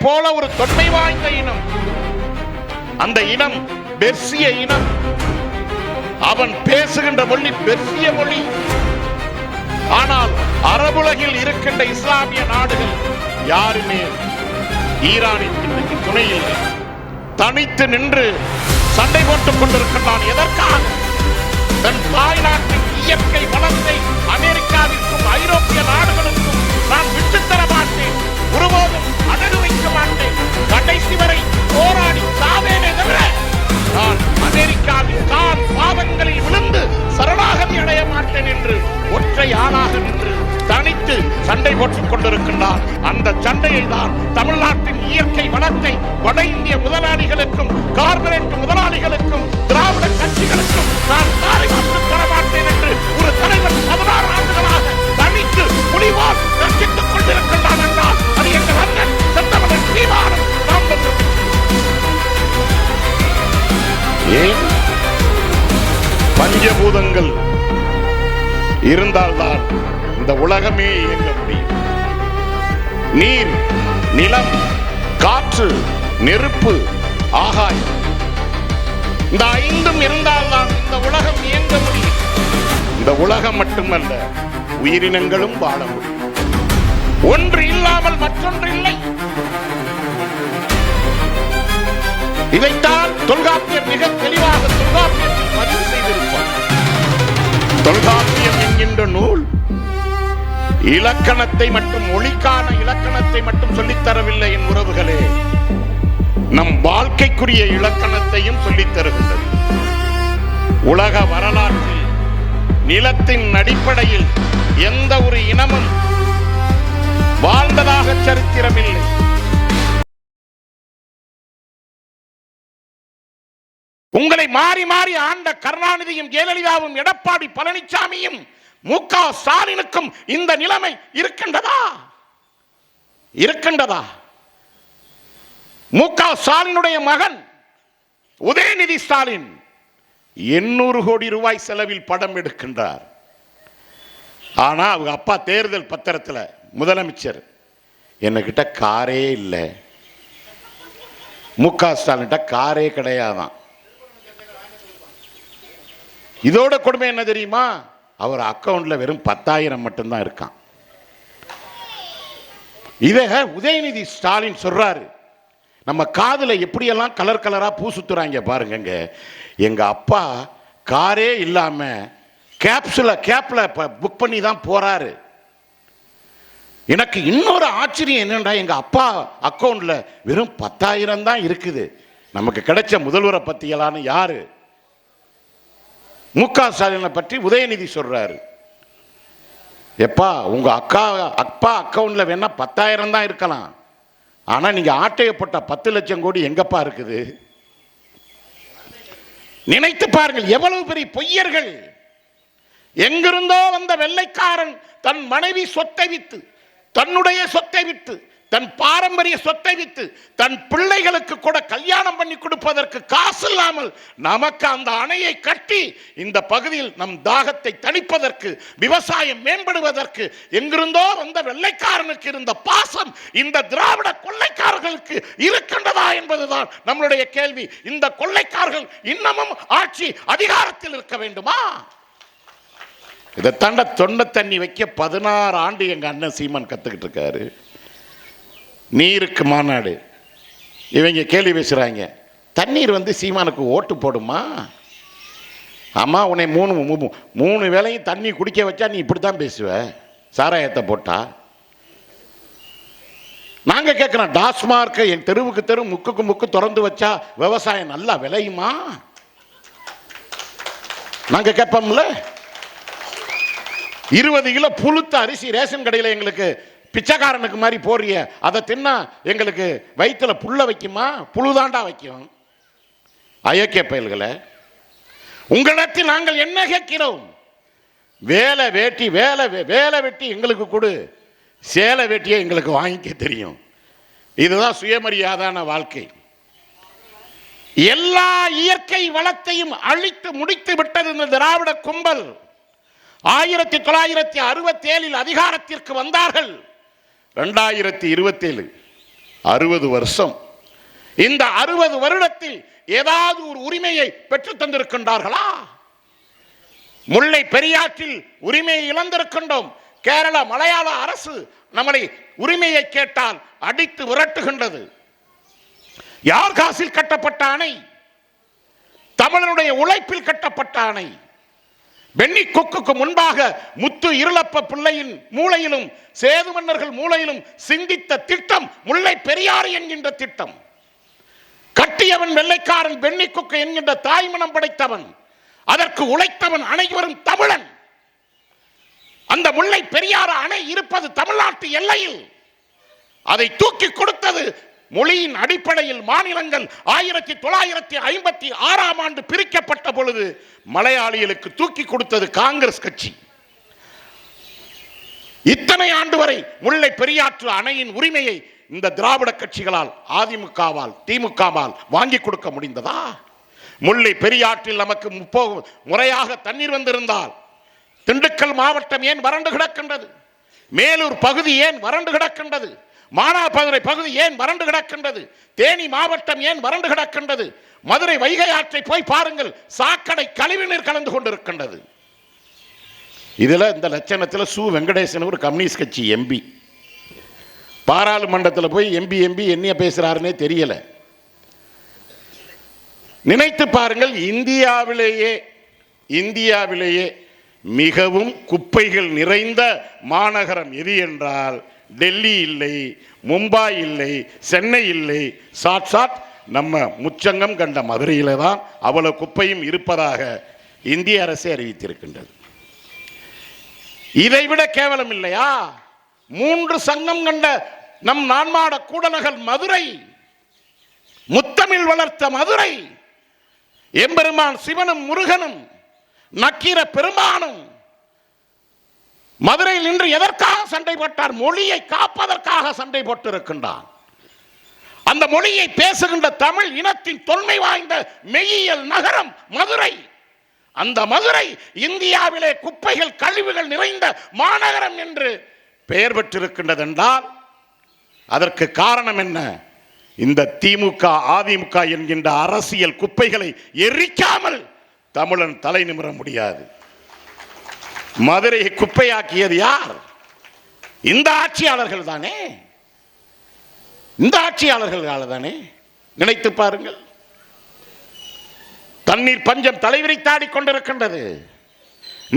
போல ஒரு தொன்மை வாய்ந்த இனம். அந்த இனம் பெர்சிய இனம். அவன் பேசுகின்ற மொழி பெர்சிய மொழி. ஆனால் அரபுலகில் இருக்கின்ற இஸ்லாமிய நாடுகள் யாருமே ஈரானிற்கு துணை இல்லை. தனித்து நின்று சண்டை போட்டுக் கொண்டிருக்கிறான். எதற்காக? தன் தாய் நாட்டின் இயற்கை வளத்தை அமெரிக்காவிற்கும் ஐரோப்பிய நாடுகளுக்கும் நான் விட்டுத்தர மாட்டேன், ஒருபோதும் அடகு வைக்க மாட்டேன், கடைசி வரை போராடி சாவேனே தவிர நான் அமெரிக்காவின் தான் பாவங்களில் விழுந்து சரணாகதி அடைய மாட்டேன் என்று ஒற்றை ஆளாக நின்று தனித்து சண்டை போட்டுக் கொண்டிருக்கின்றார். அந்த சண்டையை தான் தமிழ்நாட்டின் இயற்கை வளத்தை வட இந்திய முதலாளிகளுக்கும் கார்பரேட் முதலாளிகளுக்கும் திராவிட கட்சிகளுக்கும் நான் பாதுகாத்துத் தர மாட்டேன் என்று ஒரு தலைவர் 16 ஆண்டுகளாக தனித்து புலிவால் ரசித்துக் கொண்டிருக்கின்றான் என்றால் அது எங்கள் அண்ணன் செந்தமலன் சீமானம். ஏன்? பஞ்சபூதங்கள் இருந்தால்தான் இந்த உலகமே இயங்க முடியும். நீர், நிலம், காற்று, நெருப்பு, ஆகாயம், இந்த 5ம் இருந்தால்தான் இந்த உலகம் இயங்க முடியும். இந்த உலகம் மட்டுமல்ல, உயிரினங்களும் வாழ முடியும். ஒன்று இல்லாமல் மற்றொன்று இல்லை. இதைத்தான் தொல்காப்பியர் மிக தெளிவாக தொல்காப்பியத்தில் பதிவு செய்திருப்பார். தொல்காப்பியம் என்கின்ற நூல் இலக்கணத்தை மட்டும், மொழிக்கான இலக்கணத்தை மட்டும் சொல்லித்தரவில்லை என் உறவுகளே, நம் வாழ்க்கைக்குரிய இலக்கணத்தையும் சொல்லித் தருகின்றது. உலக வரலாற்றில் நிலத்தின் அடிப்படையில் எந்த ஒரு இனமும் வாழ்ந்ததாக சரித்திரமில்லை. உங்களை மாறி மாறி ஆண்ட கருணாநிதியும் ஜெயலலிதாவும் எடப்பாடி பழனிசாமியும் மு.க. ஸ்டாலினுக்கும் இந்த நிலைமை இருக்கின்றதா? இருக்கின்றதா? மு.க. ஸ்டாலினுடைய மகன் உதயநிதி ஸ்டாலின் 800 கோடி ரூபாய் செலவில் படம் எடுக்கின்றார். ஆனா அவங்க அப்பா தேர்தல் பத்திரத்தில் முதலமைச்சர், என்கிட்ட காரே இல்லை. மு.க. ஸ்டாலின் காரே கிடையாதான். இதோட கொடுமை என்ன தெரியுமா? அவர் அக்கவுண்ட்ல வெறும் 10,000 மட்டும்தான் இருக்கான். இத உதயநிதி ஸ்டாலின் சொல்றாரு. நம்ம காதுல எப்படியெல்லாம் கலர் கலரா பூ சுத்துறாங்க பாருங்க. எங்க அப்பா காரே இல்லாம கேப்ல புக் பண்ணி தான் போறாரு. எனக்கு இன்னொரு ஆச்சரியம் என்னன்னா, எங்க அப்பா அக்கவுண்ட்ல வெறும் 10,000 தான் இருக்குது. நமக்கு கிடைச்ச முதல்வரை பத்தியலான்னு யாரு? மு.க. ஸ்டாலினை பற்றி உதயநிதி சொல்றாரு. எப்பா உங்க அப்பா அக்கவுண்ட்ல வேணா 10,000 தான் இருக்கலாம், ஆனா நீங்க ஆட்டையப்பட்ட 10 லட்சம் கோடி எங்கப்பா இருக்குது? நினைத்து பாருங்கள், எவ்வளவு பெரிய பொய்யர்கள். எங்கிருந்தோ வந்த வெள்ளைக்காரன் தன் மனைவி சொத்தை வித்து, தன்னுடைய சொத்தை வித்து, தன் பாரம்பரிய சொத்தை வித்து, தன் பிள்ளைகளுக்கு கூட கல்யாணம் பண்ணி கொடுப்பதற்கு காசு இல்லாமல் நமக்கு அந்த அணையை கட்டி இந்த பகுதியில் நம் தாகத்தை தணிப்பதற்கு, விவசாயம் மேம்படுவதற்கு எங்கிருந்தோ வந்த வெள்ளைக்காரனுக்கு இருந்த பாசம் இந்த திராவிட கொள்ளைக்காரர்களுக்கு இருக்கின்றதா என்பதுதான் நம்மளுடைய கேள்வி. இந்த கொள்ளைக்காரர்கள் இன்னமும் ஆட்சி அதிகாரத்தில் இருக்க வேண்டுமா? இதை தாண்ட தொண்டை தண்ணி வைக்க 16 ஆண்டு எங்க அண்ணன் சீமான் கத்துக்கிட்டு இருக்காரு. நீருக்கு மாநாடு இவங்க கேள்வி பேசுறாங்க. தண்ணீர் சீமானுக்கு ஓட்டு போடுமா? ஆமா, உன்னை 3 வேளையும் தண்ணி குடிக்க வச்சா நீ இப்படித்தான் பேசுவ, சாராயத்தை போட்டா. நாங்க கேட்கிறோம், டாஸ்மார்க் என் தெருவுக்கு தெரு முக்குக்கு முக்கு திறந்து வச்சா விவசாயம் நல்லா விளையுமா? நாங்க கேட்போம்ல. 20 கிலோ புழுத்த அரிசி ரேஷன் கடையில் எங்களுக்கு பிச்சைக்காரனுக்கு மாதிரி போறிய, அதை தின்னா எங்களுக்கு வயிற்றுல புல்ல வைக்குமா? புழுதாண்டா வைக்கும். அயோக்கிய பயல்களை, உங்களிடத்தில் நாங்கள் என்ன கேட்கிறோம்? வேலை வெட்டி எங்களுக்கு கொடு, சேலை வேட்டியை எங்களுக்கு வாங்கிக்க தெரியும். இதுதான் சுயமரியாதான வாழ்க்கை. எல்லா இயற்கை வளத்தையும் அழித்து முடித்து விட்டது இந்த திராவிட கும்பல். 1967 அதிகாரத்திற்கு வந்தார்கள். 2027 60 வருஷம். இந்த 60 வருடத்தில் ஏதாவது ஒரு உரிமையை பெற்று தந்திருக்கின்றார்களா? முல்லை பெரியாற்றில் உரிமையை இழந்திருக்கின்றோம். கேரள மலையாள அரசு நம்மளை உரிமையை கேட்டால் அடித்து விரட்டுகின்றது. யார் காசில் கட்டப்பட்ட அணை? தமிழனுடைய உழைப்பில் கட்டப்பட்ட அணை. பென்னி கொக்குக்கு முன்பாக முத்து இருளப்ப பிள்ளையின் மூளையிலும் சேது மன்னர்கள் மூளையிலும் சிந்தித்த திட்டம் முல்லை பெரியாறு என்கின்ற திட்டம். கட்டியவன் வெள்ளைக்காரன், பென்னி கொக்கு என்கின்ற தாய்மனம் படைத்தவன், அதற்கு உழைத்தவன் அனைவரும் தமிழன். அந்த முல்லை பெரியாறு அணை இருப்பது தமிழ்நாட்டு எல்லையில். அதை தூக்கி கொடுத்தது மொழியின் அடிப்படையில் மாநிலங்கள் 1956ஆம் ஆண்டு பிரிக்கப்பட்ட பொழுது மலையாளிகளுக்கு தூக்கி கொடுத்தது காங்கிரஸ் கட்சி. இத்தனை ஆண்டு வரை முல்லை பெரியாற்று அணையின் உரிமையை இந்த திராவிட கட்சிகளால், அதிமுகவால், திமுகவால் வாங்கி கொடுக்க முடிந்ததா? முல்லை பெரியாற்றில் நமக்கு முறையாக தண்ணீர் வந்திருந்தால் திண்டுக்கல் மாவட்டம் ஏன் வறண்டு கிடக்கின்றது? மேலூர் பகுதி ஏன் வறண்டு கிடக்கின்றது? மானாமதுரை பகுதி ஏன் வறண்டு கிடக்கின்றது? தேனி மாவட்டம் ஏன் வறண்டு கிடக்கின்றது? மதுரை வைகை ஆற்றை போய் பாருங்கள், சாக்கடை கழிவுநீர் கலந்து கொண்டிருக்கின்றது. இதுல இந்த லட்சணத்தில் சு வெங்கடேசன் ஒரு கம்யூனிஸ்ட் கட்சி எம்பி பாராளுமன்றத்தில் போய் எம்பி என்ன பேசுறாருன்னே தெரியல. நினைத்து பாருங்கள், இந்தியாவிலேயே மிகவும் குப்பைகள் நிறைந்த மாநகரம் எது என்றால் டெல்லி இல்லை, மும்பை இல்லை, சென்னை இல்லை, சாட்சாத் நம்ம முச்சங்கம் கண்ட மதுரையில தான் அவ்வளவு குப்பையும் இருப்பதாக இந்திய அரசே அறிவித்திருக்கின்றது. இதைவிட கேவலம் இல்லையா? 3 சங்கம் கண்ட நம் நான்மாட கூடநகர் மதுரை, முத்தமிழ் வளர்த்த மதுரை, எம்பெருமான் சிவனும் முருகனும் நக்கீர பெருமானும் மதுரையில் நின்று எதற்காக சண்டை போட்டார்? மொழியை காப்பதற்காக சண்டை போட்டிருக்கின்றார். அந்த மொழியை பேசுகின்ற தமிழ் இனத்தின் தொன்மை வாய்ந்த மெய்யியல் நகரம் மதுரை. அந்த மதுரை இந்தியாவிலே குப்பைகள் கழிவுகள் நிறைந்த மாநகரம் என்று பெயர் பெற்றிருக்கின்றது என்றால் அதற்கு காரணம் என்ன? இந்த திமுக அதிமுக என்கின்ற அரசியல் குப்பைகளை எரிக்காமல் தமிழன் தலை நிமிர முடியாது. மதுரையை குப்பையாக்கியது யார்? இந்த ஆட்சியாளர்கள் தானே. இந்த ஆட்சியாளர்கள் தானே. நினைத்து பாருங்கள். தண்ணீர் பஞ்சம் தலைவிரித்தாடி கொண்டிருக்கின்றது.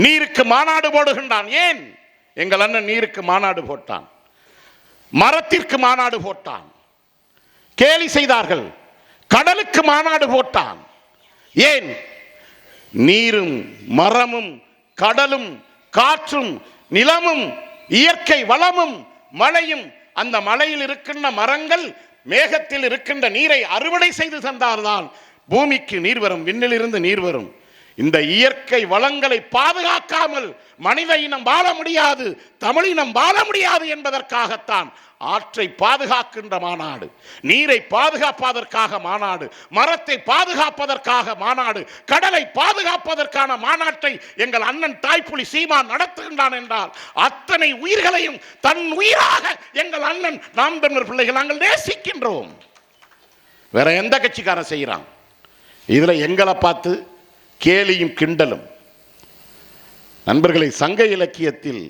நீருக்கு மாநாடு போடுகின்றான். ஏன்? எங்கள் அண்ணன் நீருக்கு மாநாடு போட்டான், மரத்திற்கு மாநாடு போட்டான், கேலி செய்தார்கள். கடலுக்கு மாநாடு போட்டான். ஏன்? நீரும் மரமும் கடலும் காற்றும் நிலமும் இயற்கை வளமும் மழையும், அந்த மலையில் இருக்கின்ற மரங்கள் மேகத்தில் இருக்கின்ற நீரை அறுவடை செய்து தந்தால்தான் பூமிக்கு நீர் வரும், விண்ணிலிருந்து நீர் வரும். இந்த இயற்கை வளங்களை பாதுகாக்காமல் மனித இனம் வாழ முடியாது, தமிழினம் வாழ முடியாது என்பதற்காகத்தான் ஆற்றை பாதுகாக்கின்ற மாநாடு, நீரை பாதுகாப்பதற்காக மாநாடு, மரத்தை பாதுகாப்பதற்காக மாநாடு, கடலை பாதுகாப்பதற்கான மாநாட்டை எங்கள் அண்ணன் தாய்ப்புலி சீமான் நடத்துகின்றான் என்றால் அத்தனை உயிர்களையும் தன் உயிராக எங்கள் அண்ணன் நாம் தமிழர் பிள்ளைகள் நாங்கள் நேசிக்கின்றோம். வேற எந்த கட்சிக்காரன் செய்யறான்? இதுல எங்களை பார்த்து கேலியும் கிண்டலும். நண்பர்களை, சங்க இலக்கியத்தில்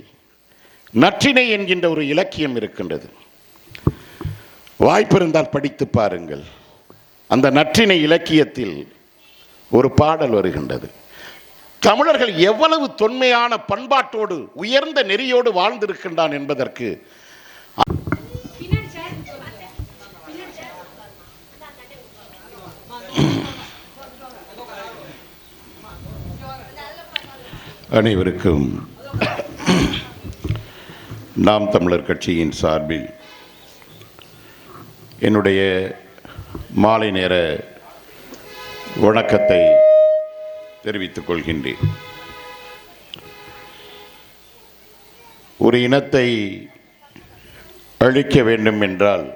நற்றிணை என்கின்ற ஒரு இலக்கியம் இருக்கின்றது. வாய்ப்பிருந்தால் படித்து பாருங்கள். அந்த நற்றிணை இலக்கியத்தில் ஒரு பாடல் வருகின்றது. தமிழர்கள் எவ்வளவு தொன்மையான பண்பாட்டோடு உயர்ந்த நெறியோடு வாழ்ந்திருக்கின்றான் என்பதற்கு அனைவருக்கும் நாம் தமிழர் கட்சியின் சார்பில் என்னுடைய மாலை நேர வணக்கத்தை தெரிவித்துக் கொள்கின்றேன். ஒரு இனத்தை அழிக்க வேண்டும் என்றால்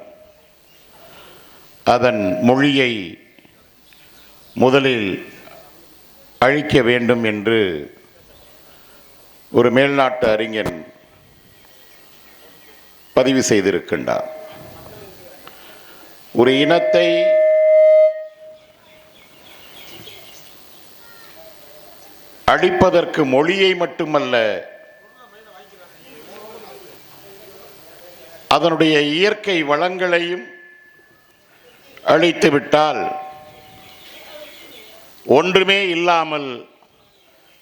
அதன் மொழியை முதலில் அழிக்க வேண்டும் என்று ஒரு மேல்நாட்டு அறிஞன் பதிவு செய்திருக்கின்றார். ஒரு இனத்தை அழிப்பதற்கு மொழியை மட்டுமல்ல, அதனுடைய இயற்கை வளங்களையும் அழித்துவிட்டால் ஒன்றுமே இல்லாமல்,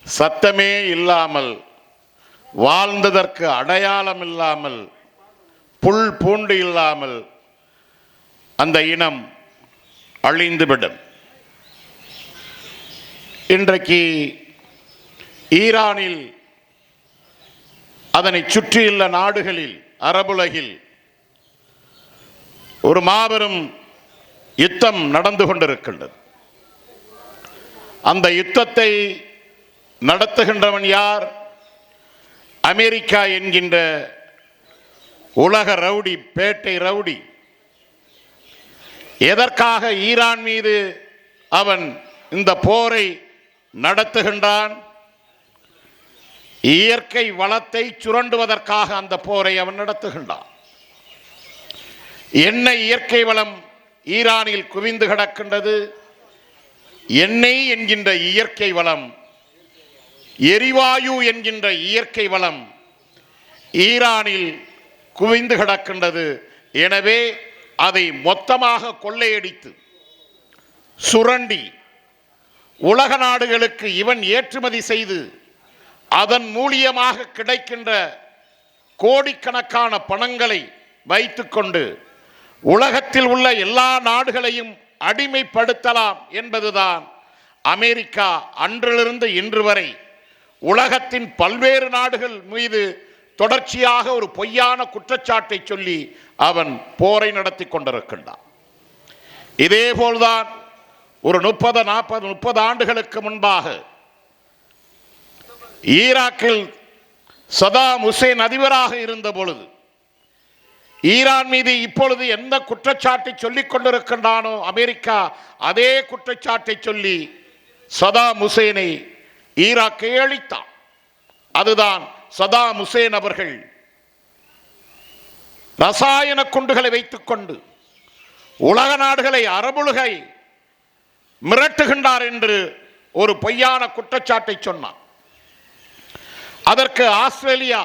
சத்தமே இல்லாமல், வாழ்ந்ததற்கு அடையாளம் இல்லாமல், புல் பூண்டு இல்லாமல் அந்த இனம் அழிந்துவிடும். இன்றைக்கு ஈரானில், அதனை சுற்றியுள்ள நாடுகளில், அரபுலகில் ஒரு மாபெரும் யுத்தம் நடந்து கொண்டிருக்கின்றது. அந்த யுத்தத்தை நடத்துகின்றவன் யார்? அமெரிக்கா என்கின்ற உலக ரவுடி, பேட்டை ரவுடி. எதற்காக ஈரான் மீது அவன் இந்த போரை நடத்துகின்றான்? இயற்கை வளத்தை சுரண்டுவதற்காக அந்த போரை அவன் நடத்துகின்றான். என்ன இயற்கை வளம் ஈரானில் குவிந்து கிடக்கின்றது? எண்ணெய் என்கின்ற இயற்கை வளம், எரிவாயு என்கின்ற இயற்கை வளம் ஈரானில் குவிந்து கிடக்கின்றது. எனவே அதை மொத்தமாக கொள்ளையடித்து சுரண்டி உலக நாடுகளுக்கு இவன் ஏற்றுமதி செய்து அதன் மூலியமாக கிடைக்கின்ற கோடிக்கணக்கான பணங்களை வைத்துக்கொண்டு உலகத்தில் உள்ள எல்லா நாடுகளையும் அடிமைப்படுத்தலாம் என்பதுதான் அமெரிக்கா அன்றிலிருந்து இன்று வரை உலகத்தின் பல்வேறு நாடுகள் மீது தொடர்ச்சியாக ஒரு பொய்யான குற்றச்சாட்டை சொல்லி அவன் போரை நடத்தி கொண்டிருக்கின்றான். இதேபோல்தான் ஒரு 30 ஆண்டுகளுக்கு முன்பாக ஈராக்கில் சதாம் ஹுசேன் அதிபராக இருந்த பொழுது ஈரான் மீது இப்பொழுது எந்த குற்றச்சாட்டை சொல்லிக் கொண்டிருக்கின்றானோ அமெரிக்கா, அதே குற்றச்சாட்டை சொல்லி சதாம் ஹுசேனை ஈராக்கை அழித்தான். அதுதான் சதாம் ஹுசேன் அவர்கள் ரசாயன குண்டுகளை வைத்துக் கொண்டு உலக நாடுகளை, அரபுலகை மிரட்டுகின்றார் என்று ஒரு பொய்யான குற்றச்சாட்டை சொன்னான். அதற்கு ஆஸ்திரேலியா,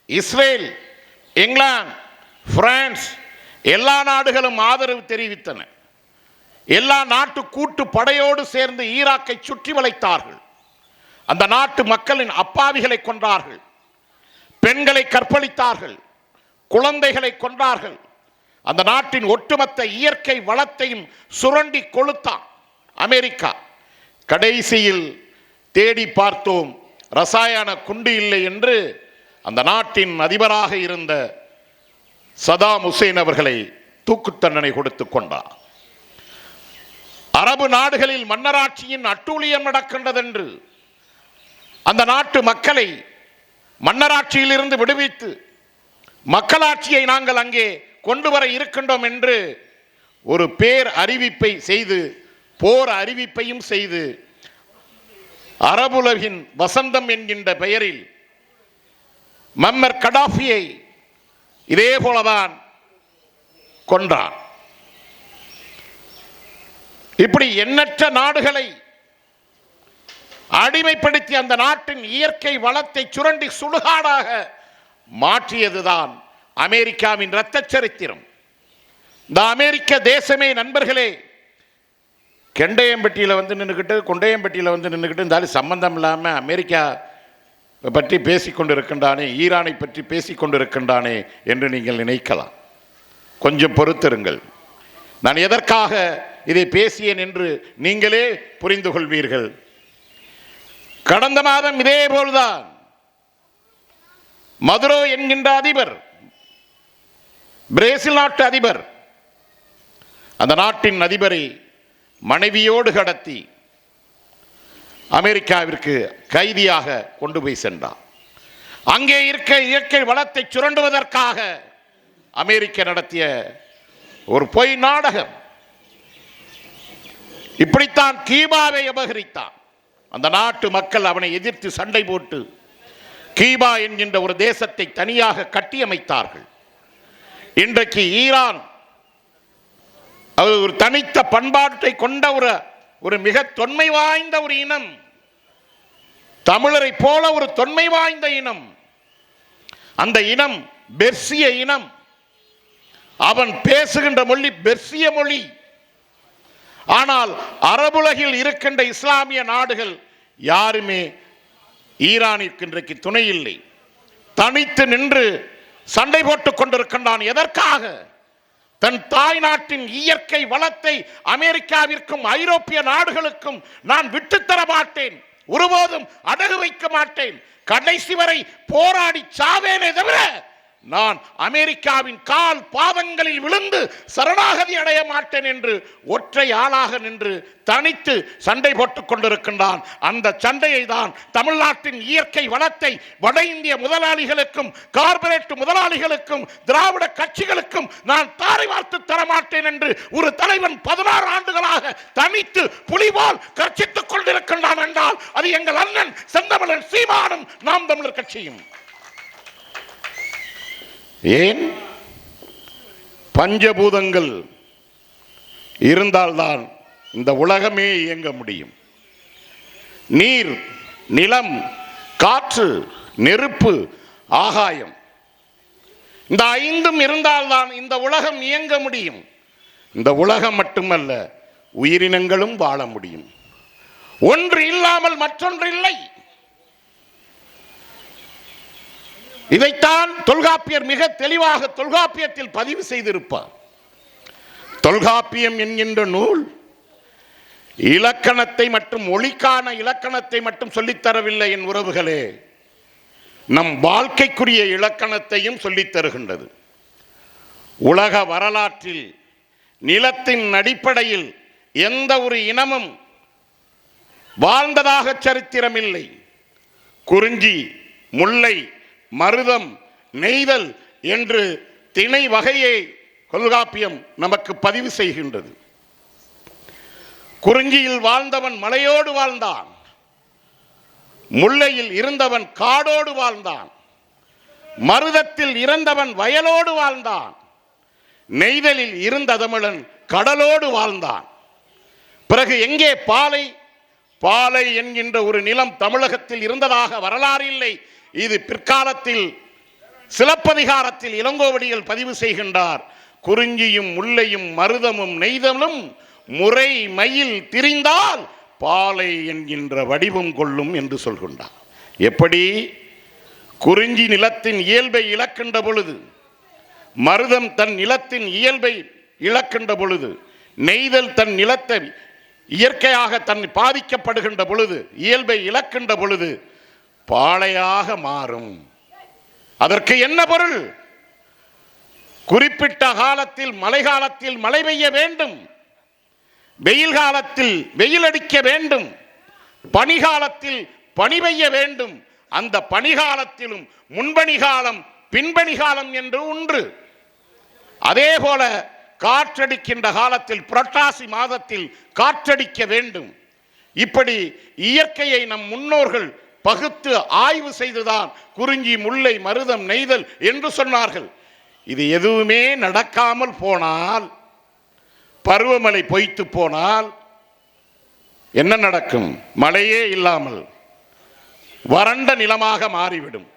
இஸ்ரேல், இங்கிலாந்து, பிரான்ஸ் எல்லா நாடுகளும் ஆதரவு தெரிவித்தன. எல்லா நாட்டு கூட்டு படையோடு சேர்ந்து ஈராக்கை சுற்றி வளைத்தார்கள். அந்த நாட்டு மக்களின் அப்பாவிகளை கொன்றார்கள், பெண்களை கற்பழித்தார்கள், குழந்தைகளை கொன்றார்கள். அந்த நாட்டின் ஒட்டுமொத்த இயற்கை வளத்தையும் சுரண்டி கொளுத்தான் அமெரிக்கா. கடைசியில் தேடி பார்த்தோம், ரசாயன குண்டு இல்லை என்று அந்த நாட்டின் அதிபராக இருந்த சதாம் ஹுசேன் அவர்களை தூக்கு தண்டனை கொடுத்து கொண்டார். அரபு நாடுகளில் மன்னராட்சியின் அட்டூழியம் நடக்கின்றது என்று அந்த நாட்டு மக்களை மன்னராட்சியில் இருந்து விடுவித்து மக்களாட்சியை நாங்கள் அங்கே கொண்டு வர இருக்கின்றோம் என்று ஒரு பேர் அறிவிப்பை செய்து, போர் அறிவிப்பையும் செய்து, அரபுலகின் வசந்தம் என்கின்ற பெயரில் மம்மர் கடாஃபியை இதே போலதான் கொன்றான். இப்படி எண்ணற்ற நாடுகளை அடிமைப்படுத்தி அந்த நாட்டின் இயற்கை வளத்தை சுரண்டி சுடுகாடாக மாற்றியதுதான் அமெரிக்காவின் இரத்த சரித்திரம். இந்த அமெரிக்க தேசமே நண்பர்களே, கெண்டையம்பட்டியில் வந்து நின்றுக்கிட்டு, கொண்டையம்பட்டியில் வந்து நின்றுக்கிட்டு இருந்தாலும் சம்பந்தம் இல்லாமல் அமெரிக்கா பற்றி பேசிக்கொண்டிருக்கின்றானே, ஈரானை பற்றி பேசிக்கொண்டிருக்கின்றானே என்று நீங்கள் நினைக்கலாம். கொஞ்சம் பொறுத்திருங்கள். நான் எதற்காக இதை பேசியேன் என்று நீங்களே புரிந்து கொள்வீர்கள். கடந்த மாதம் இதே போல்தான் மதுரோ என்கின்ற அதிபர், பிரேசில் நாட்டு அதிபர், அந்த நாட்டின் அதிபரை மனைவியோடு கடத்தி அமெரிக்காவிற்கு கைதியாக கொண்டு போய் சென்றார். அங்கே இருக்க இயற்கை வளத்தை சுரண்டுவதற்காக அமெரிக்கா நடத்திய ஒரு பொய் நாடகம். இப்படித்தான் கீபாவை அபகரித்தான். அந்த நாட்டு மக்கள் அவனை எதிர்த்து சண்டை போட்டு கீபா என்கின்ற ஒரு தேசத்தை தனியாக கட்டியமைத்தார்கள். இன்றைக்கு ஈரான் அது ஒரு தனித்த பண்பாட்டை கொண்ட ஒரு மிக தொன்மை வாய்ந்த ஒரு இனம். தமிழரை போல ஒரு தொன்மை வாய்ந்த இனம். அந்த இனம் பெர்சிய இனம். அவன் பேசுகின்ற மொழி பெர்சிய மொழி. ஆனால் அரபுலகில் இருக்கின்ற இஸ்லாமிய நாடுகள் யாருமே ஈரானிற்கு இன்றைக்கு துணை இல்லை. தனித்து நின்று சண்டை போட்டுக் கொண்டிருக்கின்றான். எதற்காக? தன் தாய் நாட்டின் இயற்கை வளத்தை அமெரிக்காவிற்கும் ஐரோப்பிய நாடுகளுக்கும் நான் விட்டுத்தர மாட்டேன், ஒருபோதும் அடகு வைக்க மாட்டேன், கடைசி வரை போராடி சாவேனே தவிர நான் அமெரிக்காவின் கால் பாதங்களில் விழுந்து சரணாகதி அடைய மாட்டேன் என்று ஒற்றை ஆளாக நின்று தனித்து சண்டை போட்டுக் கொண்டிருக்கின்றான். அந்த சண்டையை தான் தமிழ்நாட்டின் இயற்கை வளத்தை வட இந்திய முதலாளிகளுக்கும் கார்பரேட் முதலாளிகளுக்கும் திராவிட கட்சிகளுக்கும் நான் தாரை வார்த்து தரமாட்டேன் என்று ஒரு தலைவன் 16 ஆண்டுகளாக தனித்து புலிவால் கர்ச்சித்துக் கொண்டிருக்கின்றான் என்றால் அது எங்கள் அண்ணன் செந்தமிழன் சீமானும் நாம் தமிழர் கட்சியும். ஏன்? பஞ்சபூதங்கள் இருந்தால்தான் இந்த உலகமே இயங்க முடியும். நீர், நிலம், காற்று, நெருப்பு, ஆகாயம், இந்த 5ம் இருந்தால்தான் இந்த உலகம் இயங்க முடியும். இந்த உலகம் மட்டுமல்ல, உயிரினங்களும் வாழ முடியும். ஒன்று இல்லாமல் மற்றொன்று இல்லை. இதைத்தான் தொல்காப்பியர் மிக தெளிவாக தொல்காப்பியத்தில் பதிவு செய்திருப்பார். தொல்காப்பியம் என்கின்ற நூல் இலக்கணத்தை மற்றும் ஒளிக்கான இலக்கணத்தை மட்டும் சொல்லித்தரவில்லை என் உறவுகளே, நம் வாழ்க்கைக்குரிய இலக்கணத்தையும் சொல்லித் தருகின்றது. உலக வரலாற்றில் நிலத்தின் அடிப்படையில் எந்த ஒரு இனமும் வாழ்ந்ததாக சரித்திரமில்லை. குறிஞ்சி, முல்லை, மருதம், நெய்தல் என்று திணை வகையை தொல்காப்பியம் நமக்கு பதிவு செய்கின்றது. குறிஞ்சியில் வாழ்ந்தவன் மலையோடு வாழ்ந்தான், முல்லையில் இருந்தவன் காடோடு வாழ்ந்தான், மருதத்தில் இருந்தவன் வயலோடு வாழ்ந்தான், நெய்தலில் இருந்த தமிழன் கடலோடு வாழ்ந்தான். பிறகு எங்கே பாலை? பாலை என்கின்ற ஒரு நிலம் தமிழகத்தில் இருந்ததாக வரலாறு இல்லை. இது பிற்காலத்தில் சிலப்பதிகாரத்தில் இளங்கோவடிகள் பதிவு செய்கின்றார். குறிஞ்சியும் முல்லையும் மருதமும் நெய்தலும் முறை மயில் திரிந்தால் பாலை என்கின்ற வடிவம் கொள்ளும் என்று சொல்கின்றார். எப்படி? குறிஞ்சி நிலத்தின் இயல்பை இழக்கின்ற பொழுது, மருதம் தன் நிலத்தின் இயல்பை இழக்கின்ற பொழுது, நெய்தல் தன் நிலத்தை இயற்கையாக தன் பாதிக்கப்படுகின்ற பொழுது, இயல்பை இழக்கின்ற பொழுது பாலையாக மாறும். அதற்கு என்ன பொருள்? குறிப்பிட்ட காலத்தில் மழை காலத்தில் மழை பெய்ய வேண்டும், வெயில் காலத்தில் வெயில் அடிக்க வேண்டும், பனிகாலத்தில் பனி பெய்ய வேண்டும். அந்த பனிகாலத்திலும் முன்பனிகாலம் பின்பனிகாலம் என்று ஒன்று. அதே போல காற்றடிக்கின்ற காலத்தில் புரட்டாசி மாதத்தில் காற்றடிக்க வேண்டும். இப்படி இயற்கையை நம் முன்னோர்கள் பகுத்து ஆய்வு செய்துதான் குறிஞ்சி, முல்லை, மருதம், நெய்தல் என்று சொன்னார்கள். இது எதுவுமே நடக்காமல் போனால், பருவமழை பொய்த்து போனால் என்ன நடக்கும்? மழையே இல்லாமல் வறண்ட நிலமாக மாறிவிடும்,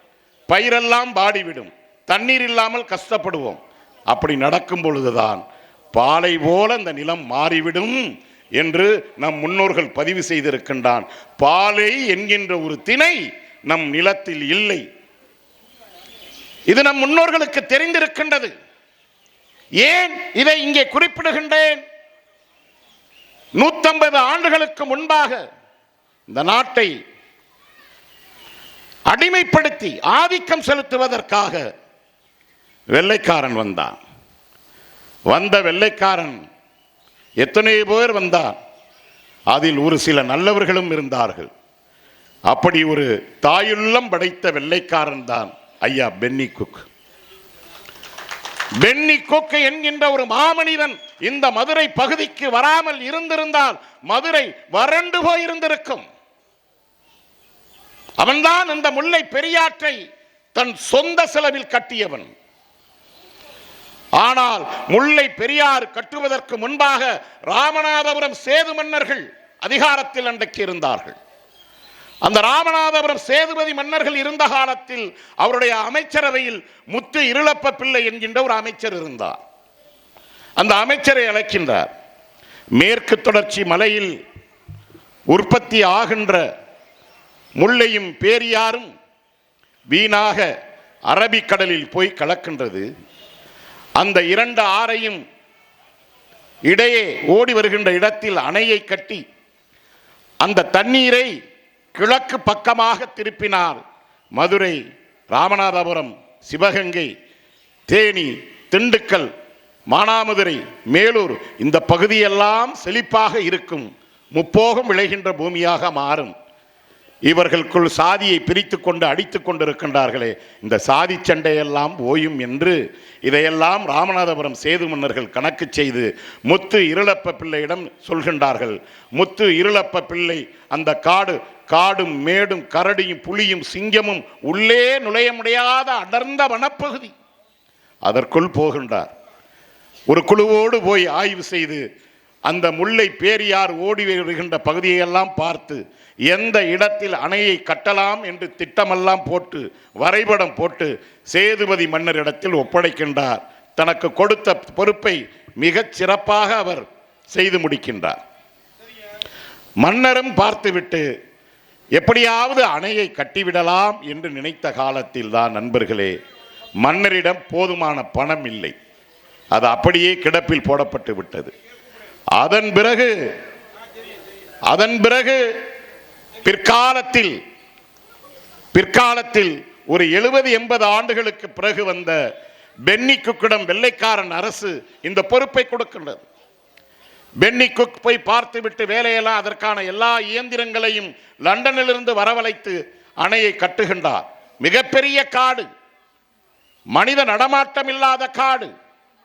பயிரெல்லாம் பாடிவிடும், தண்ணீர் இல்லாமல் கஷ்டப்படுவோம். அப்படி நடக்கும் பொழுதுதான் பாலை போல இந்த நிலம் மாறிவிடும் என்று நம் முன்னோர்கள் பதிவு செய்திருக்கின்றான். பாலை என்கின்ற ஒரு திணை நம் நிலத்தில் இல்லை. இது நம் முன்னோர்களுக்கு தெரிந்திருக்கின்றது. ஏன் இதை இங்கே குறிப்பிடுகின்றேன்? 150 ஆண்டுகளுக்கு முன்பாக இந்த நாட்டை அடிமைப்படுத்தி ஆதிக்கம் செலுத்துவதற்காக வெள்ளைக்காரன் வந்தான். வந்த வெள்ளைக்காரன் எத்தனை பேர் வந்தார்? அதில் ஒரு சில நல்லவர்களும் இருந்தார்கள். அப்படி ஒரு தாயுள்ளம் படைத்த வெள்ளைக்காரன் தான் ஐயா பென்னி குக். பென்னி குக் என்கின்ற ஒரு மாமனிதன் இந்த மதுரை பகுதிக்கு வராமல் இருந்திருந்தால் மதுரை வறண்டு போயிருந்திருக்கும். அவன்தான் இந்த முல்லை பெரியாற்றை தன் சொந்த செலவில் கட்டியவன். ஆனால் முல்லை பெரியாறு கட்டுவதற்கு முன்பாக ராமநாதபுரம் சேது மன்னர்கள் அதிகாரத்தில் அன்றைக்கு இருந்தார்கள். அந்த ராமநாதபுரம் சேதுபதி மன்னர்கள் இருந்த காலத்தில் அவருடைய அமைச்சரவையில் முத்து இருளப்ப பிள்ளை என்கின்ற ஒரு அமைச்சர் இருந்தார். அந்த அமைச்சரை அழைக்கின்றார். மேற்கு தொடர்ச்சி மலையில் உற்பத்தி ஆகின்ற முல்லையும் பேரியாரும் வீணாக அரபிக்கடலில் போய் கலக்கின்றது. அந்த இரண்டு ஆறையும் இடையே ஓடி வருகின்ற இடத்தில் அணையை கட்டி அந்த தண்ணீரை கிழக்கு பக்கமாக திருப்பினார். மதுரை, ராமநாதபுரம், சிவகங்கை, தேனி, திண்டுக்கல், மானாமதுரை, மேலூர் இந்த பகுதியெல்லாம் செழிப்பாக இருக்கும், முப்போகம் விளைகின்ற பூமியாக மாறும். இவர்களுக்குள் சாதியை பிரித்து கொண்டு அடித்துக் கொண்டிருக்கின்றார்களே, இந்த சாதி சண்டையெல்லாம் ஓயும் என்று இதையெல்லாம் ராமநாதபுரம் சேது மன்னர்கள் கணக்கு செய்து முத்து இருளப்ப பிள்ளையிடம் சொல்கின்றார்கள். முத்து இருளப்ப பிள்ளை அந்த காடும் மேடும் கரடியும் புலியும் சிங்கமும் உள்ளே நுழைய முடியாத அடர்ந்த வனப்பகுதி, அதற்குள் போகின்றார். ஒரு குழுவோடு போய் ஆய்வு செய்து அந்த முல்லை பேரியார் ஓடி வருகின்ற பகுதியெல்லாம் பார்த்து எந்த இடத்தில் அணையை கட்டலாம் என்று திட்டமெல்லாம் போட்டு வரைபடம் போட்டு சேதுபதி மன்னரிடத்தில் ஒப்படைக்கின்றார். தனக்கு கொடுத்த பொறுப்பை மிகச் சிறப்பாக அவர் செய்து முடிக்கின்றார். மன்னரும் பார்த்துவிட்டு எப்படியாவது அணையை கட்டிவிடலாம் என்று நினைத்த காலத்தில் தான் நண்பர்களே, மன்னரிடம் போதுமான பணம் இல்லை. அது அப்படியே கிடப்பில் போடப்பட்டு விட்டது. அதன் பிறகு பிற்காலத்தில் ஒரு 70-80 ஆண்டுகளுக்கு பிறகு வந்த பென்னி குக்கிடம் வெள்ளைக்காரன் அரசு இந்த பொறுப்பை கொடுக்கின்றது. பென்னி குக் போய் பார்த்துவிட்டு வேலையெல்லாம் அதற்கான எல்லா இயந்திரங்களையும் லண்டனிலிருந்து வரவழைத்து அணையை கட்டுகின்றார். மிகப்பெரிய காடு, மனித நடமாட்டம் இல்லாத காடு,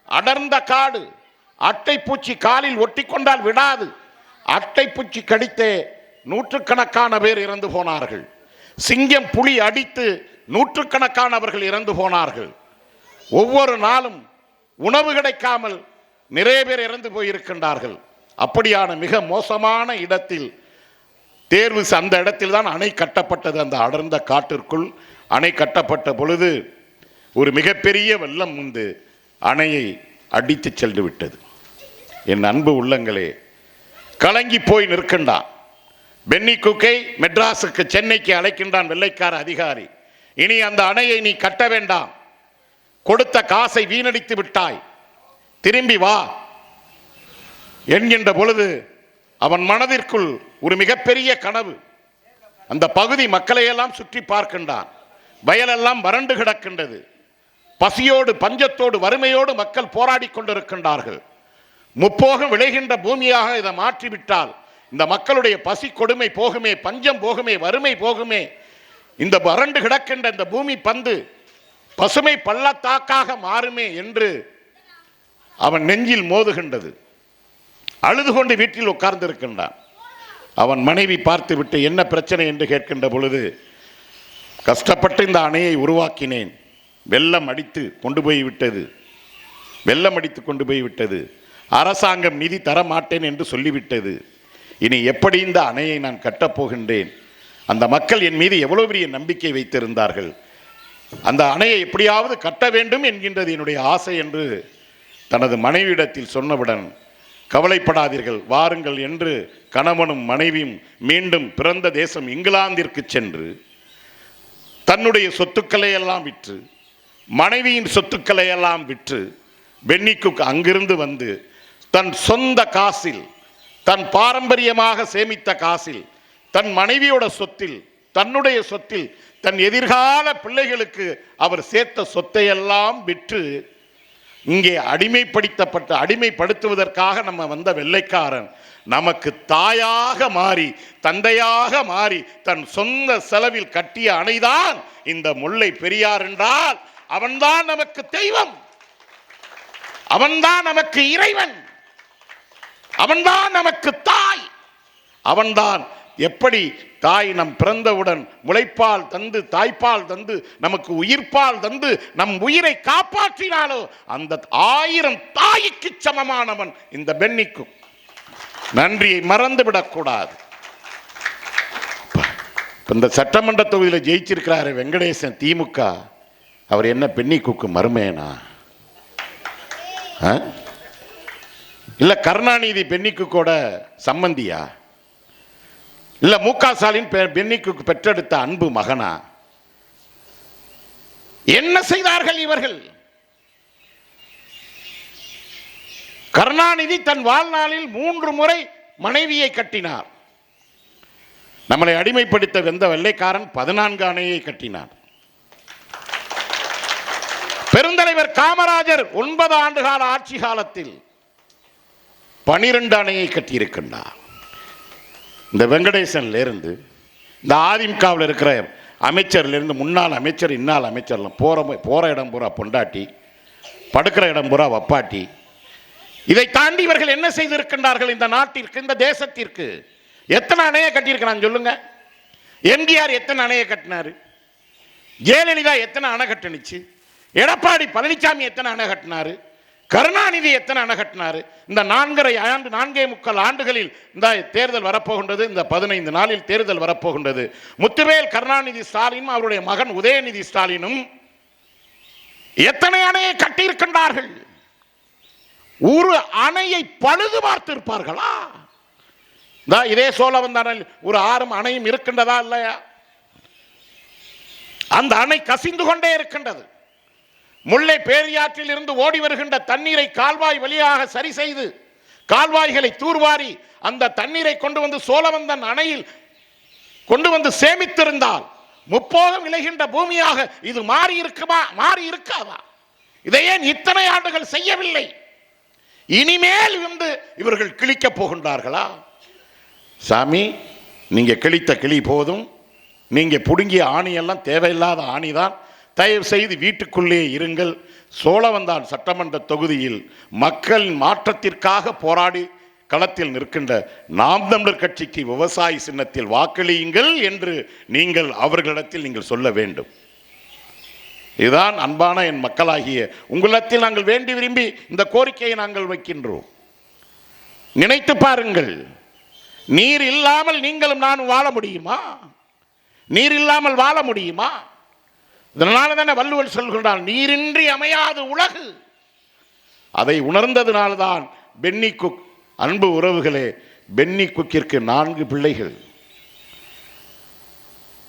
அடர்ந்த காடு. அட்டைப்பூச்சி காலில் ஒட்டி கொண்டால் விடாது. அட்டைப்பூச்சி கடித்தே நூற்றுக்கணக்கான பேர் இறந்து போனார்கள். சிங்கம் புலி அடித்து நூற்றுக்கணக்கானவர்கள் இறந்து போனார்கள். ஒவ்வொரு நாளும் உணவு கிடைக்காமல் நிறைய பேர் இறந்து போயிருக்கின்றார்கள். அப்படியான மிக மோசமான இடத்தில் அந்த இடத்தில் தான் அணை கட்டப்பட்டது. அந்த அடர்ந்த காட்டிற்குள் அணை கட்டப்பட்ட பொழுது ஒரு மிகப்பெரிய வெள்ளம் வந்து அணையை அடித்து சென்று விட்டது. என் அன்பு உள்ளங்களே, கலங்கி போய் நிற்கின்றான். பென்னி குக்கை மெட்ராஸுக்கு, சென்னைக்கு அழைக்கின்றான் வெள்ளைக்கார அதிகாரி. இனி அந்த அணையை நீ கட்ட வேண்டாம், கொடுத்த காசை வீணடித்து விட்டாய், திரும்பி வா என்கின்ற பொழுது அவன் மனதிற்குள் ஒரு மிகப்பெரிய கனவு. அந்த பகுதி மக்களையெல்லாம் சுற்றி பார்க்கின்றான். வயலெல்லாம் வறண்டு கிடக்கின்றது. பசியோடு பஞ்சத்தோடு வறுமையோடு மக்கள் போராடி கொண்டிருக்கின்றார்கள். முப்போகம் விளைகின்ற பூமியாக இதை மாற்றிவிட்டால் இந்த மக்களுடைய பசி கொடுமை போகுமே, பஞ்சம் போகுமே, வறுமை போகுமே. இந்த வறண்டு கிடக்கின்ற இந்த பூமி பந்து பசுமை பள்ளத்தாக்காக மாறுமே என்று அவன் நெஞ்சில் மோதுகின்றது. அழுது கொண்டு வீட்டில் உட்கார்ந்து இருக்கின்றான். அவன் மனைவி பார்த்துவிட்டு என்ன பிரச்சனை என்று கேட்கின்ற பொழுது, கஷ்டப்பட்டு இந்த அணையை உருவாக்கினேன், வெள்ளம் அடித்து கொண்டு போய் விட்டது. அரசாங்கம் நிதி தர மாட்டேன் என்று சொல்லிவிட்டது. இனி எப்படி இந்த அணையை நான் கட்டப்போகின்றேன்? அந்த மக்கள் என் மீது எவ்வளவு பெரிய நம்பிக்கை வைத்திருந்தார்கள். அந்த அணையை எப்படியாவது கட்ட வேண்டும் என்கின்றது என்னுடைய ஆசை என்று தனது மனைவியிடத்தில் சொன்னவுடன், கவலைப்படாதீர்கள், வாருங்கள் என்று கணவனும் மனைவியும் மீண்டும் பிறந்த தேசம் இங்கிலாந்திற்கு சென்று தன்னுடைய சொத்துக்களை எல்லாம் விற்று, மனைவியின் சொத்துக்களை எல்லாம் விற்று, பென்னி குக் அங்கிருந்து வந்து தன் சொந்த காசில், தன் பாரம்பரியமாக சேமித்த காசில், தன் மனைவியோட சொத்தில், தன்னுடைய சொத்தில், தன் எதிர்கால பிள்ளைகளுக்கு அவர் சேர்த்த சொத்தையெல்லாம் விற்று இங்கே அடிமைப்படுத்துவதற்காக நம்ம வந்த வெள்ளைக்காரன் நமக்கு தாயாக மாறி, தந்தையாக மாறி, தன் சொந்த செலவில் கட்டிய அணைதான் இந்த முல்லை பெரியார் என்றால் அவன்தான் நமக்கு தெய்வம், அவன்தான் நமக்கு இறைவன், அவன்தான் நமக்கு தாய், அவன்தான் எப்படி தாய் நம் பிறந்தவுடன் முளைப்பால் தந்து தாய்ப்பால் தந்து நமக்கு உயிர்ப்பால் தந்து நம் உயிரை காப்பாற்றினாலோ அந்த 1000 தாய்க்கு சமமானவன் இந்த பென்னிக்கு. நன்றியை மறந்துவிடக்கூடாது. இந்த சட்டமன்ற தொகுதியில் ஜெயிச்சிருக்கிறாரு வெங்கடேசன் திமுக. அவர் என்ன பென்னிக்கு மருமையனா? இல்ல கருணாநிதி பென்னிக்குட சம்பந்தியா? இல்ல மு.க. ஸ்டாலின் பென்னிக்கு பெற்றெடுத்த அன்பு மகனா? என்ன செய்தார்கள் இவர்கள்? கருணாநிதி தன் வாழ்நாளில் 3 முறை மனைவியை கட்டினார். நம்மளை அடிமைப்படுத்த வந்த வெள்ளைக்காரன் 14 அணையை கட்டினார். பெருந்தலைவர் காமராஜர் 9 ஆண்டுகால ஆட்சி காலத்தில் 12 அணையை கட்டியிருக்கின்றார். இந்த வெங்கடேசன்ல இருந்து இந்த அதிமுகவில் இருக்கிற அமைச்சர்ல இருந்து முன்னாள் அமைச்சர் இன்னாள் அமைச்சர்லாம் போற இடம் பூரா பொண்டாட்டி, படுக்கிற இடம் பூரா வப்பாட்டி. இதை தாண்டி இவர்கள் என்ன செய்திருக்கின்றார்கள் இந்த நாட்டிற்கு, இந்த தேசத்திற்கு? எத்தனை அணையை கட்டியிருக்கிறான் சொல்லுங்க. எம்ஜிஆர் எத்தனை அணையை கட்டினாரு? ஜெயலலிதா எத்தனை அணை கட்டினுச்சு? எடப்பாடி பழனிசாமி எத்தனை அணை கட்டினாரு? கருணாநிதி எத்தனை அணை கட்டினாரு? இந்த 4.25 ஆண்டுகளில் இந்த தேர்தல் வரப்போகின்றது. இந்த 15 நாளில் தேர்தல் வரப்போகின்றது. முத்துவேல் கருணாநிதி ஸ்டாலினும் அவருடைய மகன் உதயநிதி ஸ்டாலினும் எத்தனை அணையை கட்டியிருக்கின்றார்கள்? ஒரு அணையை பழுது பார்த்திருப்பார்களா? இதே சோழவந்தான் ஒரு 6 அணையும் இருக்கின்றதா இல்லையா? அந்த அணை கசிந்து கொண்டே இருக்கின்றது. முல்லை பேரியாற்றில் இருந்து ஓடி வருகின்ற தண்ணீரை கால்வாய் வழியாக சரி செய்து கால்வாய்களை தூர்வாரி அந்த தண்ணீரை கொண்டு வந்து சோழவந்தன் அணையில் கொண்டு வந்து சேமித்திருந்தால் முப்போகம் விளைகின்ற பூமியாக இது மாறி இருக்குமா? மாறி இருக்காதா? இதை ஏன் இத்தனை ஆண்டுகள் செய்யவில்லை? இனிமேல் வந்து இவர்கள் கிழிக்க போகின்றார்களா? சாமி, நீங்க கிழித்த கிளி போதும். நீங்க புடுங்கிய ஆணியெல்லாம் தேவையில்லாத ஆணிதான். தயவு செய்து வீட்டுக்குள்ளே இருங்கள். சோழவந்தான் சட்டமன்ற தொகுதியில் மக்கள் மாற்றத்திற்காக போராடி களத்தில் நிற்கின்ற நாம் தமிழர் கட்சிக்கு விவசாய சின்னத்தில் வாக்களியுங்கள் என்று நீங்கள் அவர்களிடத்தில் நீங்கள் சொல்ல வேண்டும். இதுதான் அன்பான என் மக்களாகிய உங்களிடத்தில் நாங்கள் வேண்டி விரும்பி இந்த கோரிக்கையை நாங்கள் வைக்கின்றோம். நினைத்து பாருங்கள், நீர் இல்லாமல் நீங்களும் நானும் வாழ முடியுமா? நீர் இல்லாமல் வாழ முடியுமா? இதனால தானே வள்ளுவர் சொல்கிறான், நீரின்றி அமையாது உலகு. அதை உணர்ந்ததுனால்தான் பென்னி குக். அன்பு உறவுகளே, பென்னி குக்கிற்கு 4 பிள்ளைகள்.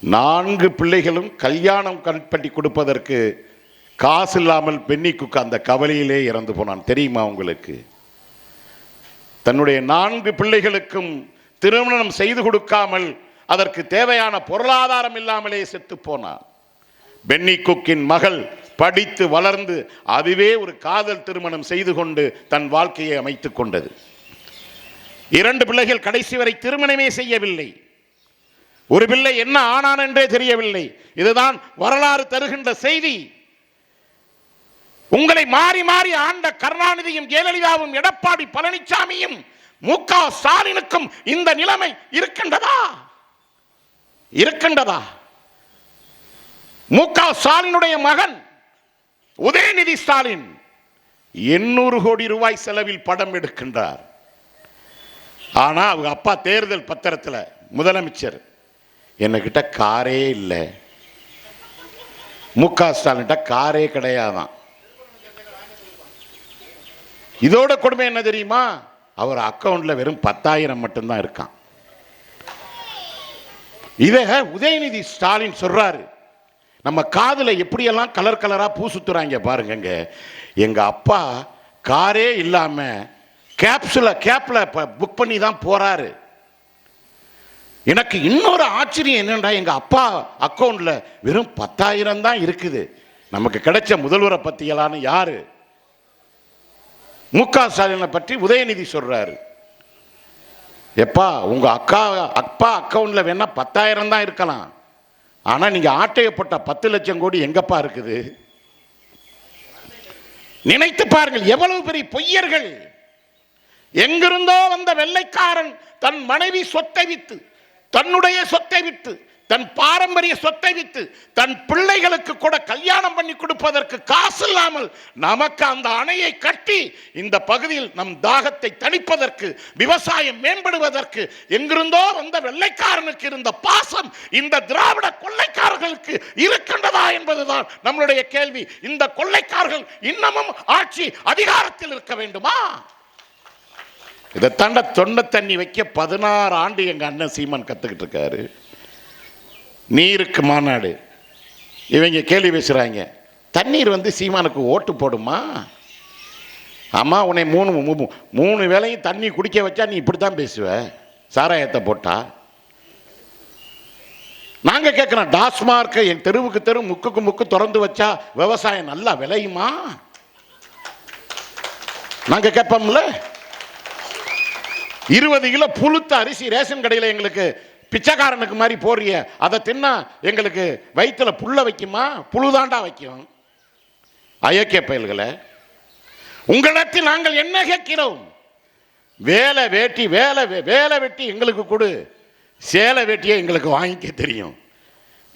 4 பிள்ளைகளும் கல்யாணம் கண்பட்டி கொடுப்பதற்கு காசு இல்லாமல் பென்னி குக் அந்த கவலையிலே இறந்து போனான். தெரியுமா உங்களுக்கு? தன்னுடைய 4 பிள்ளைகளுக்கும் திருமணம் செய்து கொடுக்காமல் அதற்கு தேவையான பொருளாதாரம் இல்லாமலே செத்து போனான். பென்னி குக்கின் மகள் படித்து வளர்ந்து அதுவே ஒரு காதல் திருமணம் செய்து கொண்டு தன் வாழ்க்கையை அமைத்துக் கொண்டது. 2 பிள்ளைகள் கடைசி வரை திருமணமே செய்யவில்லை. ஒரு பிள்ளை என்ன ஆனான் என்றே தெரியவில்லை. இதுதான் வரலாறு தருகின்ற செய்தி. உங்களை மாறி மாறி ஆண்ட கருணாநிதியும் ஜெயலலிதாவும் எடப்பாடி பழனிசாமியும் மு.க. ஸ்டாலினுக்கும் இந்த நிலைமை இருக்கின்றதா? இருக்கின்றதா? மு.க. ஸ்டாலினுடைய மகன் உதயநிதி ஸ்டாலின் 800 கோடி ரூபாய் செலவில் படம் எடுக்கின்றார். ஆனா அவங்க அப்பா தேர்தல் பத்திரத்தில் முதலமைச்சர், என்கிட்ட காரே இல்லை. மு.க. ஸ்டாலின் காரே கிடையாதான். இதோட கொடுமை என்ன தெரியுமா? அவர் அக்கவுண்ட்ல வெறும் 10,000 மட்டும்தான் இருக்கான். இதை உதயநிதி ஸ்டாலின் சொல்றாரு. நம்ம காதுல எப்படியெல்லாம் கலர் கலரா பூ சுத்துறாங்க பாருங்க. எங்க அப்பா காரே இல்லாம கேப்ல புக் பண்ணி தான் போறாரு. எனக்கு இன்னொரு ஆச்சரியம் என்னன்னா, எங்க அப்பா அக்கவுண்ட்ல வெறும் 10,000 தான் இருக்குது. நமக்கு கிடைச்ச முதல்வரை பத்தியலான்னு யாரு? மு.க. ஸ்டாலினை பற்றி உதயநிதி சொல்றாரு. எப்பா உங்க அப்பா அக்கவுண்ட்ல வேணா 10,000 தான் இருக்கலாம், ஆனா நீங்க ஆட்டையப்பட்ட 10 லட்சம் கோடி எங்கப்பா இருக்குது? நினைத்து பாருங்கள், எவ்வளவு பெரிய பொய்யர்கள். எங்கிருந்தோ வந்த வெள்ளைக்காரன் தன் மனைவி சொத்தை வித்து தன்னுடைய சொத்தை விட்டு, தன் பாரம்பரிய சொத்தை விட்டு, தன் பிள்ளைகளுக்கு கூட கல்யாணம் பண்ணி கொடுப்பதற்கு காசு இல்லாமல் நமக்கு அந்த அணையை கட்டி இந்த பகுதியில் நம் தாகத்தை தணிப்பதற்கு, விவசாயம் மேம்படுவதற்கு எங்கிருந்தோ வந்த வெள்ளைக்காரனுக்கு இருந்த பாசம் இந்த திராவிட கொள்ளைக்காரர்களுக்கு இருக்கின்றதா என்பதுதான் நம்மளுடைய கேள்வி. இந்த கொள்ளைக்காரர்கள் இன்னமும் ஆட்சி அதிகாரத்தில் இருக்க வேண்டுமா? இதை தாண்ட தொண்டை தண்ணி வைக்க 16 ஆண்டு எங்க அண்ணன் சீமான் கத்துக்கிட்டு இருக்காரு. நீருக்கு மாநாடு, இவங்க கேள்வி பேசுறாங்க, தண்ணீர் சீமானுக்கு ஓட்டு போடுமா? ஆமா, உன்னை மூணு வேளையும் தண்ணி குடிக்க வச்சா நீ இப்படித்தான் பேசுவ, சாராயத்தை போட்டா. நாங்க கேட்கிறோம், டாஸ்மார்க் என் தெருவுக்கு தெரு முக்குக்கு முக்கு திறந்து வச்சா விவசாயம் நல்லா விளையுமா? நாங்க கேட்போம்ல. 20 கிலோ புழுத்த அரிசி ரேஷன் கடையில் எங்களுக்கு பிச்சைக்காரனுக்கு மாதிரி போறிய, அதை தின்னா எங்களுக்கு வயிற்றுல புல்ல வைக்குமா? புழுதாண்டா வைக்கும். அயோக்கிய பயல்களை, உங்களிடத்தில் நாங்கள் என்ன கேட்கிறோம்? வேலை வேட்டி, வேலை வெட்டி எங்களுக்கு கொடு, சேலை வேட்டியை எங்களுக்கு வாங்கிக்க தெரியும்.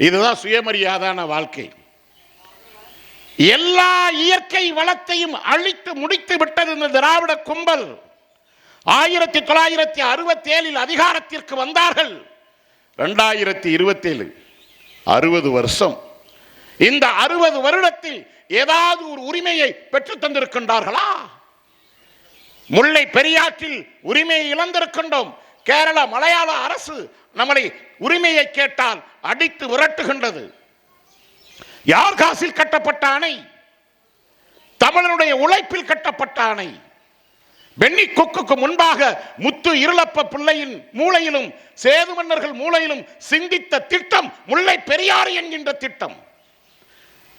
இதுதான் சுயமரியாதான வாழ்க்கை. எல்லா இயற்கை வளத்தையும் அழித்து முடித்து விட்டது இந்த திராவிட கும்பல். 1967 அதிகாரத்திற்கு வந்தார்கள். 2027 60 வருஷம். இந்த 60 வருடத்தில் ஏதாவது ஒரு உரிமையை பெற்று தந்திருக்கின்றார்களா? முல்லை பெரியாற்றில் உரிமையை இழந்திருக்கின்றோம். கேரள மலையாள அரசு நம்மளை உரிமையை கேட்டால் அடித்து விரட்டுகின்றது. யார் காசில் கட்டப்பட்ட அணை? தமிழனுடைய உழைப்பில் கட்டப்பட்ட அணை. பென்னி கொக்குக்கு முன்பாக முத்து இருளப்ப பிள்ளையின் மூளையிலும் சேது மன்னர்கள் மூளையிலும் சிந்தித்த திட்டம் முல்லை பெரியாறு என்கின்ற திட்டம்.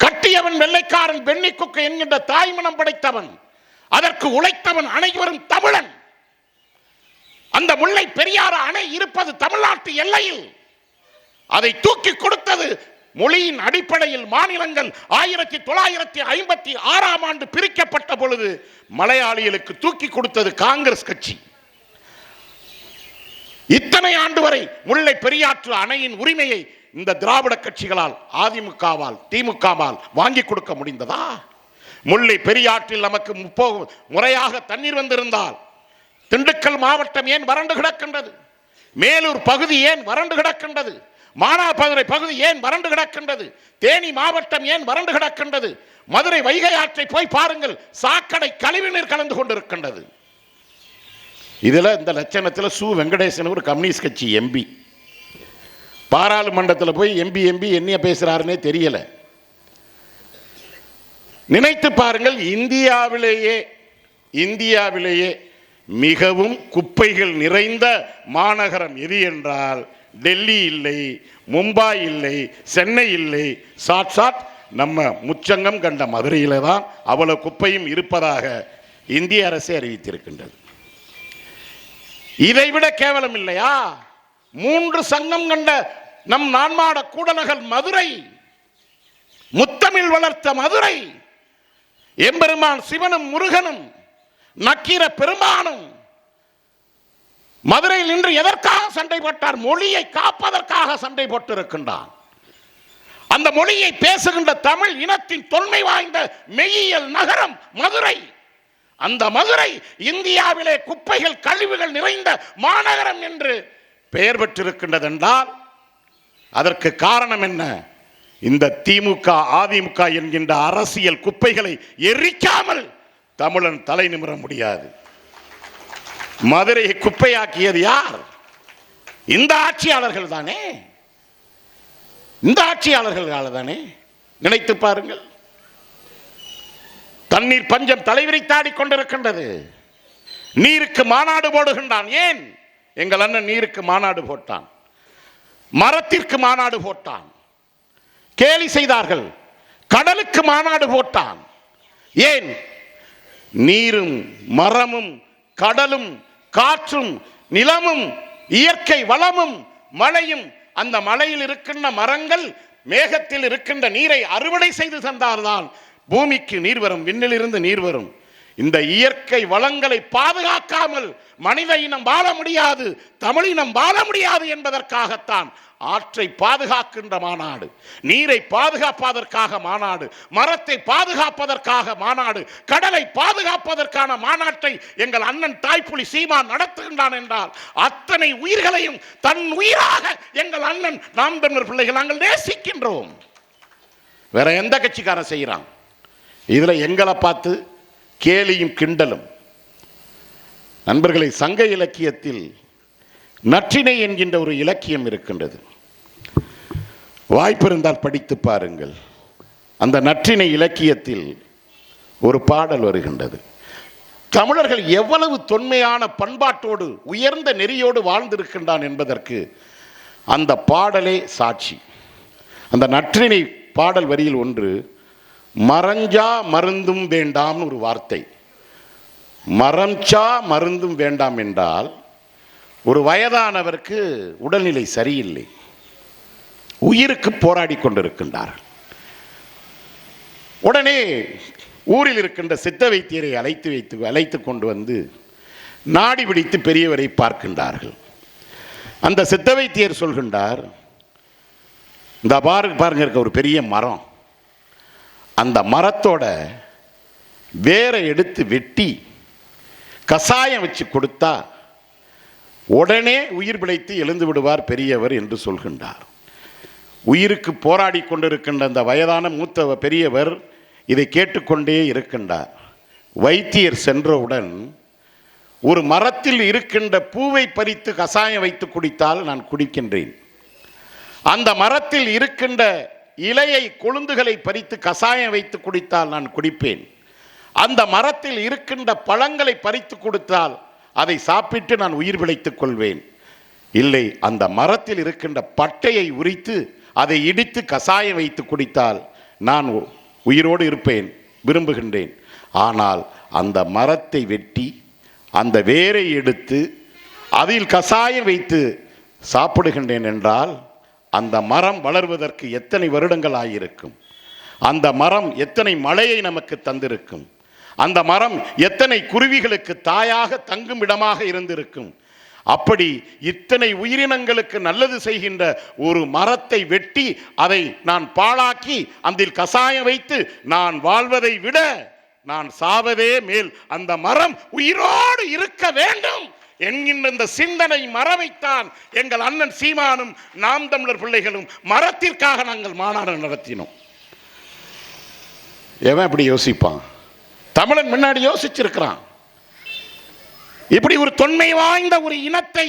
கட்டியவன் வெள்ளைக்காரன், பென்னி கொக்கு என்கின்ற தாய்மனம் படைத்தவன், அதற்கு உழைத்தவன் அனைவரும் தமிழன். அந்த முல்லை பெரியாறு அணை இருப்பது தமிழ்நாட்டு எல்லையில். அதை தூக்கி கொடுத்தது மொழியின் அடிப்படையில் மாநிலங்கள் 1956ஆம் ஆண்டு பிரிக்கப்பட்ட பொழுது மலையாளிகளுக்கு தூக்கி கொடுத்தது காங்கிரஸ் கட்சி. இத்தனை ஆண்டு வரை முல்லை பெரியாற்று அணையின் உரிமையை இந்த திராவிட கட்சிகளால், அதிமுகவால், திமுகவால் வாங்கி கொடுக்க முடிந்ததா? முல்லை பெரியாற்றில் நமக்கு முறையாக தண்ணீர் வந்திருந்தால் திண்டுக்கல் மாவட்டம் ஏன் வறண்டு கிடக்கின்றது? மேலூர் பகுதி ஏன் வறண்டு கிடக்கின்றது? மானாமதுரை பகுதி ஏன் வறண்டு கிடக்கின்றது? தேனி மாவட்டம் ஏன் வறண்டு கிடக்கின்றது? மதுரை வைகை ஆற்றை போய் பாருங்கள், சாக்கடை கழிவுநீர் கலந்து கொண்டிருக்கின்றது. இதுல இந்த லட்சணத்தில் சு வெங்கடேசன் ஒரு கம்யூனிஸ்ட் கட்சி எம்பி பாராளுமன்றத்தில் போய் எம்பி என்ன பேசுறாருன்னே தெரியல. நினைத்து பாருங்கள், இந்தியாவிலேயே மிகவும் குப்பைகள் நிறைந்த மாநகரம் எது என்றால் டெல்லி இல்லை, மும்பை இல்லை, சென்னை இல்லை, சாட்சாத் நம்ம முச்சங்கம் கண்ட மதுரையில தான் அவ்வளவு குப்பையும் இருப்பதாக இந்திய அரசே அறிவித்திருக்கின்றது. இதைவிட கேவலம் இல்லையா? 3 சங்கம் கண்ட நம் நான்மாட கூடநகர் மதுரை, முத்தமிழ் வளர்த்த மதுரை, எம்பெருமான் சிவனும் முருகனும் நக்கீர பெருமானும் மதுரையில் நின்று எதற்காக சண்டை போட்டார்? மொழியை காப்பதற்காக சண்டை போட்டிருக்கின்றார். அந்த மொழியை பேசுகின்ற தமிழ் இனத்தின் தொன்மை வாய்ந்த மெய்யியல் நகரம் மதுரை. அந்த மதுரை இந்தியாவிலே குப்பைகள் கழிவுகள் நிறைந்த மாநகரம் என்று பெயர் பெற்றிருக்கின்றது என்றால் அதற்கு காரணம் என்ன? இந்த திமுக அதிமுக என்கின்ற அரசியல் குப்பைகளை எரிக்காமல் தமிழன் தலை நிமிர முடியாது. மதுரையை குப்பையாக்கியது யார்? இந்த ஆட்சியாளர்கள் தானே. இந்த ஆட்சியாளர்கள் தானே. நினைத்து பாருங்கள். தண்ணீர் பஞ்சம் தலைவிரித்தாடி கொண்டிருக்கின்றது. நீருக்கு மாநாடு போடுகின்றான். ஏன்? எங்கள் அண்ணன் நீருக்கு மாநாடு போட்டான், மரத்திற்கு மாநாடு போட்டான், கேலி செய்தார்கள். கடலுக்கு மாநாடு போட்டான். ஏன்? நீரும் மரமும் கடலும் காற்றும் நிலமும் இயற்கை வளமும் மழையும், அந்த மலையில் இருக்கின்ற மரங்கள் மேகத்தில் இருக்கின்ற நீரை அறுவடை செய்து தந்தால்தான் பூமிக்கு நீர் வரும், விண்ணிலிருந்து நீர் வரும். இந்த இயற்கை வளங்களை பாதுகாக்காமல் மனித இனம் வாழ முடியாது, தமிழினம் வாழ முடியாது என்பதற்காகத்தான் ஆற்றை பாதுகாக்கின்ற மாநாடு, நீரை பாதுகாப்பதற்காக மாநாடு, மரத்தை பாதுகாப்பதற்காக மாநாடு, கடலை பாதுகாப்பதற்கான மாநாட்டை எங்கள் அண்ணன் தாய்ப்புலி சீமான் நடத்துகின்றான் என்றால் அத்தனை உயிர்களையும் தன் உயிராக எங்கள் அண்ணன் நாம் தமிழர் பிள்ளைகள் நாங்கள் நேசிக்கின்றோம். வேற எந்த கட்சிக்காரன் செய்யறான்? இதுல எங்களை பார்த்து கேலியும் கிண்டலும். நண்பர்களை, சங்க இலக்கியத்தில் நற்றிணை என்கின்ற ஒரு இலக்கியம் இருக்கின்றது. வாய்ப்பிருந்தால் படித்து பாருங்கள். அந்த நற்றிணை இலக்கியத்தில் ஒரு பாடல் வருகின்றது. தமிழர்கள் எவ்வளவு தொன்மையான பண்பாட்டோடு உயர்ந்த நெறியோடு வாழ்ந்திருக்கின்றான் என்பதற்கு அந்த பாடலே சாட்சி. அந்த நற்றிணை பாடல் வரியில் ஒன்று, மரஞ்சா மருந்தும் வேண்டாம்னு ஒரு வார்த்தை. மரஞ்சா மருந்தும் வேண்டாம் என்றால் ஒரு வயதானவருக்கு உடல்நிலை சரியில்லை, உயிருக்கு போராடி கொண்டிருக்கின்றார்கள். உடனே ஊரில் இருக்கின்ற சித்த வைத்தியரை அழைத்து கொண்டு வந்து நாடி பிடித்து பெரியவரை பார்க்கின்றார்கள். அந்த சித்த வைத்தியர் சொல்கின்றார், இந்த பாருங்க இருக்க ஒரு பெரிய மரம், அந்த மரத்தோட வேரை எடுத்து வெட்டி கசாயம் வச்சு கொடுத்தா உடனே உயிர் பிழைத்து எழுந்து விடுவார் பெரியவர் என்று சொல்கின்றார். உயிருக்கு போராடி கொண்டிருக்கின்ற அந்த வயதான மூத்த பெரியவர் இதை கேட்டுக்கொண்டே இருக்கின்றார். வைத்தியர் சென்றவுடன், ஒரு மரத்தில் இருக்கின்ற பூவை பறித்து கசாயம் வைத்து குடித்தால் நான் குடிக்கின்றேன், அந்த மரத்தில் இருக்கின்ற இலையை கொழுந்துகளை பறித்து கசாயம் வைத்து குடித்தால் நான் குடிப்பேன், அந்த மரத்தில் இருக்கின்ற பழங்களை பறித்து கொடுத்தால் அதை சாப்பிட்டு நான் உயிர் பிழைத்துக் கொள்வேன், இல்லை அந்த மரத்தில் இருக்கின்ற பட்டையை உரித்து அதை இடித்து கசாயம் வைத்து குடித்தால் நான் உயிரோடு இருப்பேன், விரும்புகின்றேன். ஆனால் அந்த மரத்தை வெட்டி அந்த வேரை எடுத்து அதில் கசாயம் வைத்து சாப்பிடுகின்றேன் என்றால் அந்த மரம் வளர்வதற்கு எத்தனை வருடங்கள் ஆகியிருக்கும், அந்த மரம் எத்தனை மழையை நமக்கு தந்திருக்கும், அந்த மரம் எத்தனை குருவிகளுக்கு தாயாக தங்கும் இடமாக இருந்திருக்கும். அப்படி இத்தனை உயிரினங்களுக்கு நல்லது செய்கின்ற ஒரு மரத்தை வெட்டி அதை நான் பாழாக்கி அதில் கசாயம் வைத்து நான் வாழ்வதை விட நான் சாவதே மேல், அந்த மரம் உயிரோடு இருக்க வேண்டும் என்கின்ற இந்த சிந்தனை மரவைத்தான் எங்கள் அண்ணன் சீமானும் நாம் தமிழர் பிள்ளைகளும் மரத்திற்காக நாங்கள் மாநாடு நடத்தினோம். எவன் இப்படி யோசிப்பான்? தமிழன் முன்னாடி யோசிச்சிருக்கிறான். இப்படி ஒரு தொன்மை வாய்ந்த ஒரு இனத்தை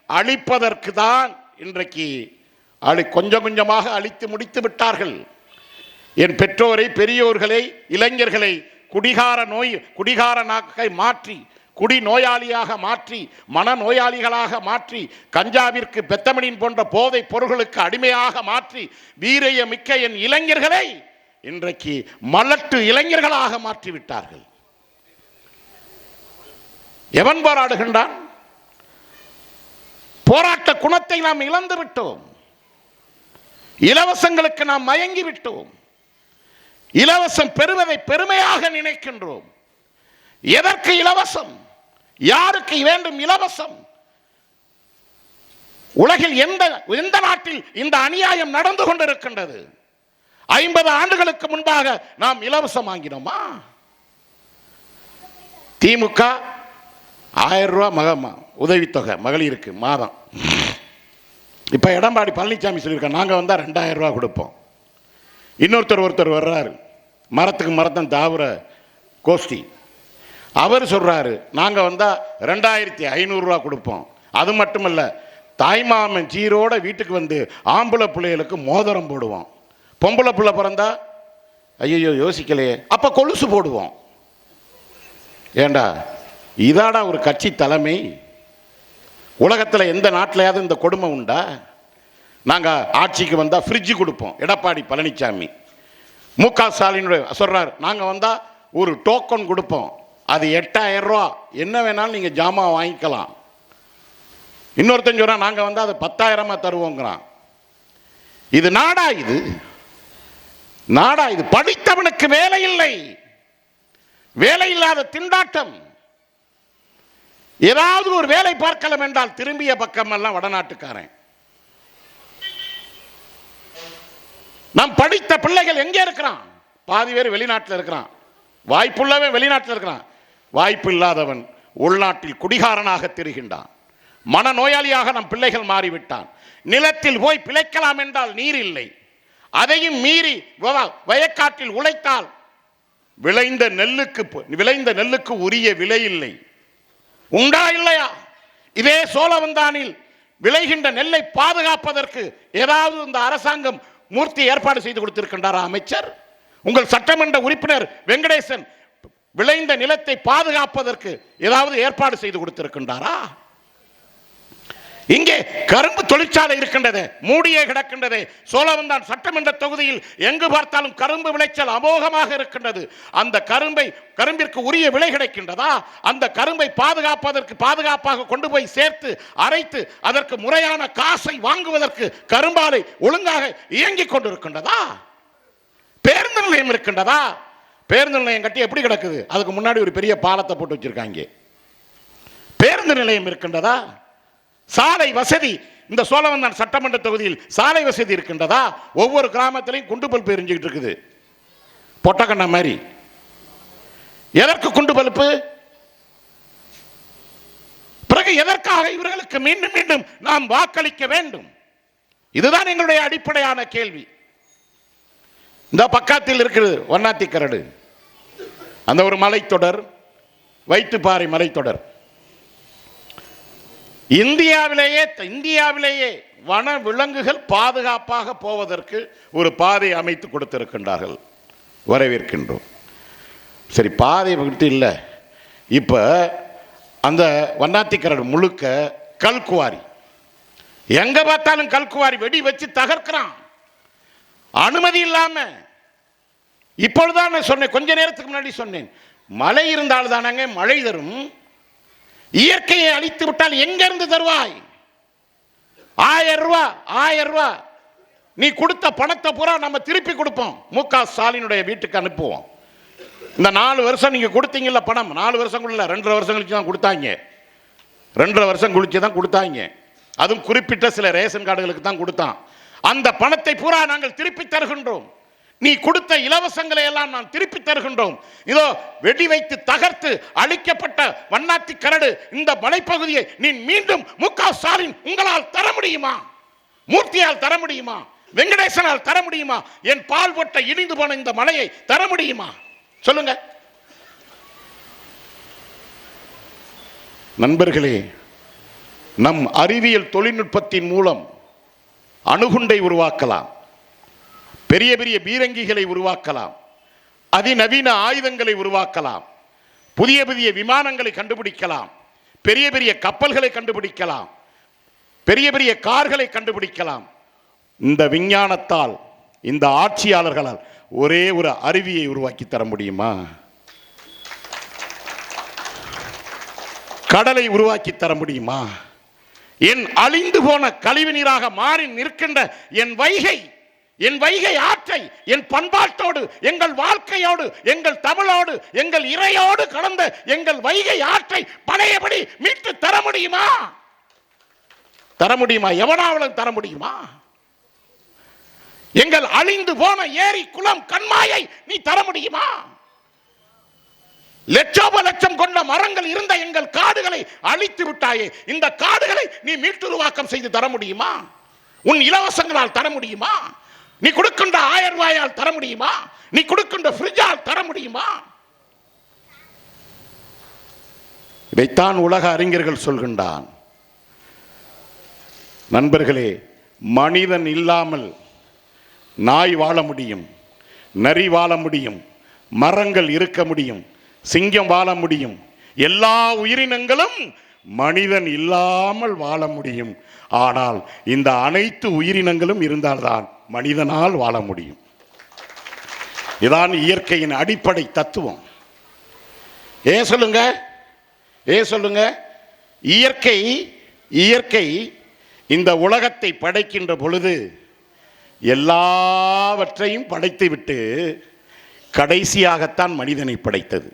அழிப்பதற்கு தான் இன்றைக்கு கொஞ்சம் கொஞ்சமாக அழித்து முடித்து விட்டார்கள். என் பெற்றோரை, பெரியோர்களை, இளைஞர்களை குடிகார நாக்கை மாற்றி, குடி நோயாளியாக மாற்றி, மனநோயாளிகளாக மாற்றி, கஞ்சாவிற்கு, பெத்தமிடின் போன்ற போதை பொருள்களுக்கு அடிமையாக மாற்றி, வீரிய மிக்க என் இளைஞர்களை இன்றைக்கு மலட்டு இளைஞர்களாக மாற்றிவிட்டார்கள். எவன் போராடுகின்றான்? போராட்ட குணத்தை நாம் இழந்து விட்டோம். இலவசங்களுக்கு நாம் மயங்கி விட்டோம். இலவசம் பெறுவதை பெருமையாக நினைக்கின்றோம். எதற்கு இலவசம்? யாருக்கு வேண்டும் இலவசம்? உலகில் எந்த நாட்டில் இந்த அநியாயம் நடந்து கொண்டிருக்கின்றது? 50 ஆண்டுகளுக்கு முன்பாக நாம் இலவசம் வாங்கினோமா? திமுக 1000 ரூபாய் உதவித்தொகை மகளிருக்கு மாதம். இப்ப எடப்பாடி பழனிசாமி சொல்லியிருக்காங்க, நாங்க வந்தா 2000 ரூபாய் கொடுப்போம். ஒருத்தர் வர்றாரு, மரத்துக்கு மரத்தம் தாவர கோஷ்டி, அவர் சொல்றாரு நாங்க வந்தா 2500 ரூபாய் கொடுப்போம். அது மட்டுமல்ல, தாய்மாமன் சீரோட வீட்டுக்கு வந்து ஆம்பளை பிள்ளைகளுக்கு மோதிரம் போடுவோம். பொம்பளை பிள்ளை பிறந்தா ஐயோ யோசிக்கலையே, அப்ப கொலுசு போடுவோம். ஏண்டா இதாடா ஒரு கட்சி தலைமை? உலகத்தில் எந்த நாட்டிலையாவது இந்த கொடுமை உண்டா? நாங்கள் ஆட்சிக்கு வந்தால் ஃப்ரிட்ஜு கொடுப்போம். எடப்பாடி பழனிசாமி, முக ஸ்டாலின் சொல்றார், நாங்கள் வந்தால் ஒரு டோக்கன் கொடுப்போம், அது 8000 ரூபா, என்ன வேணாலும் நீங்கள் ஜாமான் வாங்கிக்கலாம். இன்னொருத்தன் சொல்றான், நாங்கள் வந்தால் அது 10,000 தருவோங்கிறான். இது நாடா? இது நாடா? இது படித்தவனுக்கு வேலை இல்லை. வேலை இல்லாத திண்டாட்டம். ஏதாவது ஒரு வேலை பார்க்கலாம் என்றால் திரும்பிய பக்கம் எல்லாம் வடநாட்டுக்காரன். நாம் படித்த பிள்ளைகள் எங்கே இருக்கிறான்? பாதி பேர் வெளிநாட்டில் இருக்கிறான். வாய்ப்புள்ளவன் வெளிநாட்டில் இருக்கிறான். வாய்ப்பு இல்லாதவன் உள்நாட்டில் குடிகாரனாக திரிகின்றான். மனநோயாளியாக நம் பிள்ளைகள் மாறிவிட்டான். நிலத்தில் போய் பிழைக்கலாம் என்றால் நீர் இல்லை. அதையும் மீறி வயக்காட்டில் உழைத்தால் விளைந்த நெல்லுக்கு உரிய விலை இல்லை. உண்டா இல்லையா? இதே சோழவந்தானில் விளைகின்ற நெல்லை பாதுகாப்பதற்கு ஏதாவது இந்த அரசாங்கம் மூர்த்தி ஏற்பாடு செய்து கொடுத்திருக்கின்றாரா? அமைச்சர், உங்கள் சட்டமன்ற உறுப்பினர் வெங்கடேசன் விளைந்த நிலத்தை பாதுகாப்பதற்கு ஏதாவது ஏற்பாடு செய்து கொடுத்திருக்கின்றாரா? இங்கே கரும்பு தொழிற்சாலை இருக்கின்றது, மூடியே கிடக்கின்றது. சோழவந்தான் சட்டமன்ற தொகுதியில் எங்கு பார்த்தாலும் கரும்பு விளைச்சல் அமோகமாக இருக்கின்றது. அந்த கரும்பிற்கு உரிய விலை கிடைக்கின்றதா? அந்த கரும்பை பாதுகாப்பாக கொண்டு போய் சேர்த்து அரைத்து அதற்கு முறையான காசை வாங்குவதற்கு கரும்பாலை ஒழுங்காக இயங்கிக் கொண்டிருக்கின்றதா? பேருந்து நிலையம் இருக்கின்றதா? பேருந்து நிலையம் கட்டி எப்படி கிடக்குது? அதுக்கு முன்னாடி ஒரு பெரிய பாலத்தை போட்டு வச்சிருக்காங்க. பேருந்து நிலையம் இருக்கின்றதா? சாலை வசதி இந்த சோழவந்தான் சட்டமன்ற தொகுதியில் சாலை வசதி இருக்கின்றதா? ஒவ்வொரு கிராமத்திலையும் குண்டு பல்பு எரிஞ்சுக்கிட்டு இருக்குது, பொட்டக்கண்ணா மாதிரி. எதற்கு குண்டு பல்பு? பிறகு எதற்காக இவர்களுக்கு மீண்டும் மீண்டும் நாம் வாக்களிக்க வேண்டும்? இதுதான் எங்களுடைய அடிப்படையான கேள்வி. இந்த பக்கத்தில் இருக்கிறது வண்ணாத்திக்கரடு, அந்த ஒரு மலைத்தொடர், வைத்துப்பாறை மலைத்தொடர். இந்தியாவிலேயே வன விலங்குகள் பாதுகாப்பாக போவதற்கு ஒரு பாதை அமைத்து கொடுத்திருக்கின்றார்கள், வரவேற்கின்றோம். சரி, பாதை மட்டும் இல்லை, இப்போ அந்த வண்ணாத்திக்கரடு முழுக்க கல்குவாரி, எங்க பார்த்தாலும் கல்குவாரி, வெடி வச்சு தகர்க்கிறான் அனுமதி இல்லாம. இப்பொழுதுதான் நான் சொன்னேன், கொஞ்ச நேரத்துக்கு முன்னாடி சொன்னேன், மழை இருந்தால் தானங்க மழை தரும். இயற்கையை அழித்து விட்டால் எங்கிருந்து தருவாய்? 1000 ரூபாய் நீ கொடுத்த பணத்தை பூரா நம்ம திருப்பி கொடுப்போம். மு.க. ஸ்டாலினுடைய வீட்டுக்கு அனுப்புவோம். இந்த 4 வருஷம் நீங்க கொடுத்தீங்கல்ல பணம், 4 வருஷம் கூட 2.5 வருஷம் கழிச்சு தான் கொடுத்தாங்க. 2.5 வருஷம் கழிச்சு தான் கொடுத்தாங்க. அதுவும் குறிப்பிட்ட சில ரேஷன் கார்டுகளுக்கு தான் கொடுத்தான். அந்த பணத்தை பூரா நாங்கள் திருப்பி தருகின்றோம். நீ கொடுத்த இலவசங்களை எல்லாம் நான் திருப்பி தருகின்றோம். இதோ வெடி வைத்து தகர்த்து அழிக்கப்பட்ட வண்ணாத்திக்கரடு இந்த மலைப்பகுதியை நீ மீண்டும் மு.க. ஸ்டாலின் உங்களால் தர முடியுமா? மூர்த்தியால் தர முடியுமா? வெங்கடேசனால் தர முடியுமா? என் பால் போட்ட இடிந்து போன இந்த மலையை தர முடியுமா? சொல்லுங்க நண்பர்களே. நம் அறிவியல் தொழில்நுட்பத்தின் மூலம் அணுகுண்டை உருவாக்கலாம், பெரிய பெரிய பீரங்கிகளை உருவாக்கலாம், அதிநவீன ஆயுதங்களை உருவாக்கலாம், புதிய புதிய விமானங்களை கண்டுபிடிக்கலாம், பெரிய பெரிய கப்பல்களை கண்டுபிடிக்கலாம், பெரிய பெரிய கார்களை கண்டுபிடிக்கலாம். இந்த விஞ்ஞானத்தால், இந்த ஆட்சியாளர்களால் ஒரே ஒரு அருவியை உருவாக்கி தர முடியுமா? கடலை உருவாக்கி தர முடியுமா? என் அழிந்து போன கழிவு நீராக மாறி நிற்கின்ற என் வைகை ஆற்றை என் பண்பாட்டோடு, எங்கள் வாழ்க்கையோடு, எங்கள் தமிழோடு, எங்கள் இறையோடு கலந்த எங்கள் வைகை ஆற்றை பழையபடி மீட்டு தர முடியுமா? தர முடியுமா? எவனாவளும் தர முடியுமா? எங்கள் அழிந்து போன ஏரி, குளம், கண்மாயை நீ தர முடியுமா? லட்சம் கொண்ட மரங்கள் இருந்த எங்கள் காடுகளை அழித்து விட்டாயே, இந்த காடுகளை நீ மீட்டுருவாக்கம் செய்து தர முடியுமா? உன் இலவசங்களால் தர முடியுமா? நீ கொடுக்கின்ற 1000 ரூபாயால் தர முடியுமா? நீ கொடுக்கின்ற ஃப்ரிட்ஜால் தர முடியுமா? இதைத்தான் உலக அறிஞர்கள் சொல்கின்றான். நண்பர்களே, மனிதன் இல்லாமல் நாய் வாழ முடியும், நரி வாழ முடியும், மரங்கள் இருக்க முடியும், சிங்கம் வாழ முடியும், எல்லா உயிரினங்களும் மனிதன் இல்லாமல் வாழ முடியும். ஆனால் இந்த அனைத்து உயிரினங்களும் இருந்தால்தான் மனிதனால் வாழ முடியும். இதான் இயற்கையின் அடிப்படை தத்துவம். ஏன் சொல்லுங்க இயற்கை இந்த உலகத்தை படைக்கின்ற பொழுது எல்லாவற்றையும் படைத்துவிட்டு கடைசியாகத்தான் மனிதனை படைத்தது.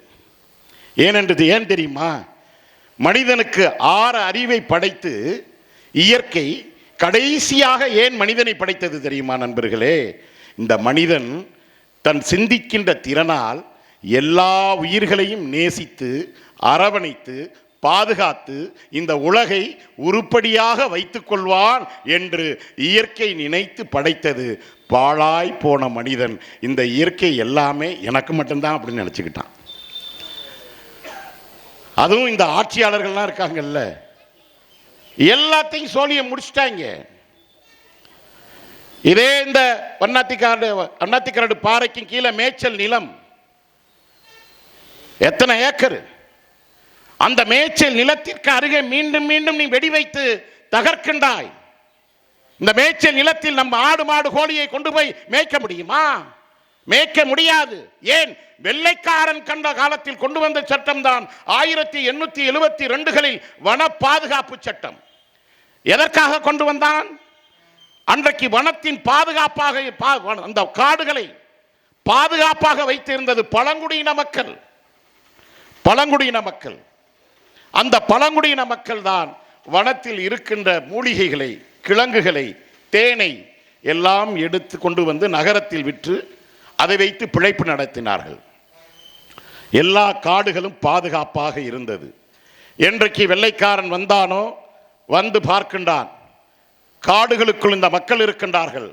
ஏன் தெரியுமா? மனிதனுக்கு 6 அறிவை படைத்து இயற்கை கடைசியாக ஏன் மனிதனை படைத்தது தெரியுமா நண்பர்களே? இந்த மனிதன் தன் சிந்திக்கின்ற திறனால் எல்லா உயிர்களையும் நேசித்து அரவணைத்து பாதுகாத்து இந்த உலகை உருப்படியாக வைத்துக் கொள்வான் என்று இயற்கை நினைத்து படைத்தது. பாழாய் போன மனிதன் இந்த இயற்கை எல்லாமே எனக்கு மட்டும்தான் அப்படின்னு நினைச்சுக்கிட்டான். அதுவும் இந்த ஆட்சியாளர்கள்லாம் இருக்காங்கல்ல, எல்லாத்தையும் சோழியை முடிச்சிட்டாங்க. இதே இந்த வண்ணாத்திக்காடு பாறைக்கு கீழே மேய்ச்சல் நிலம் எத்தனை ஏக்கர்? அந்த மேய்ச்சல் நிலத்திற்கு அருகே மீண்டும் மீண்டும் நீ வெடி வைத்து தகர்க்கின்றாய். இந்த மேய்ச்சல் நிலத்தில் நம்ம ஆடு மாடு கோழியை கொண்டு போய் மேய்க்க முடியுமா? மேய்க்க முடியாது. ஏன்? வெள்ளைக்காரன் கண்ட காலத்தில் கொண்டு வந்த சட்டம் தான் 1872களில் வன பாதுகாப்பு சட்டம். எதற்காக கொண்டு வந்தான்? அன்றைக்கு வனத்தின் பாதுகாப்பாக அந்த காடுகளை பாதுகாப்பாக வைத்திருந்தது பழங்குடியின மக்கள். அந்த பழங்குடியின மக்கள் தான் வனத்தில் இருக்கின்ற மூலிகைகளை, கிழங்குகளை, தேனை எல்லாம் எடுத்து கொண்டு வந்து நகரத்தில் விற்று அதை வைத்து பிழைப்பு நடத்தினார்கள். எல்லா காடுகளும் பாதுகாப்பாக இருந்தது. என்றைக்கு வெள்ளைக்காரன் வந்தானோ, வந்து பார்க்கின்றான், காடுகளுக்குள் இந்த மக்கள் இருக்கின்றார்கள்,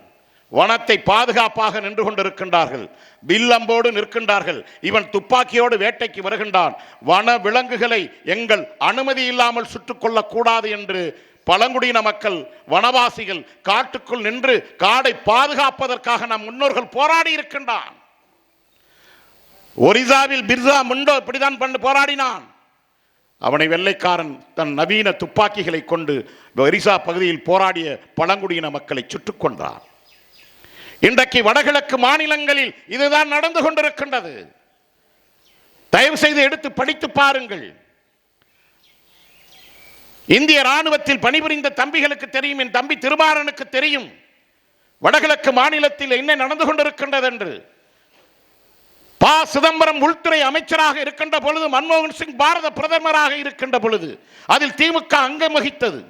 வனத்தை பாதுகாப்பாக நின்று கொண்டிருக்கின்றார்கள், வில்லம்போடு நிற்கின்றார்கள். இவன் துப்பாக்கியோடு வேட்டைக்கு வருகின்றான். வன விலங்குகளை எங்கள் அனுமதி இல்லாமல் சுட்டுக் கொள்ளக்கூடாது என்று பழங்குடியின மக்கள், வனவாசிகள் காட்டுக்குள் நின்று காடை பாதுகாப்பதற்காக நம் முன்னோர்கள் போராடி இருக்கின்றான். ஒரிசாவில் பிர்சா முண்டோ இப்படிதான் போராடினான். அவனை வெள்ளைக்காரன் தன் நவீன துப்பாக்கிகளை கொண்டு ஒரிசா பகுதியில் போராடிய பழங்குடியின மக்களை சுட்டுக் கொன்றான். இன்றைக்கு வடகிழக்கு மாநிலங்களில் இதுதான் நடந்து கொண்டிருக்கின்றது. தயவு செய்து எடுத்து படித்து பாருங்கள். இந்திய ராணுவத்தில் பணிபுரிந்த தம்பிகளுக்கு தெரியும், என் தம்பி திருமாறனுக்கு தெரியும் வடகிழக்கு மாநிலத்தில் என்ன நடந்து கொண்டிருக்கின்றது என்று. ப. சிதம்பரம் உள்துறை அமைச்சராக இருக்கின்ற பொழுது, மன்மோகன் சிங் பாரத பிரதமராக இருக்கின்ற பொழுது அதில் திமுக அங்கம் வகித்தது.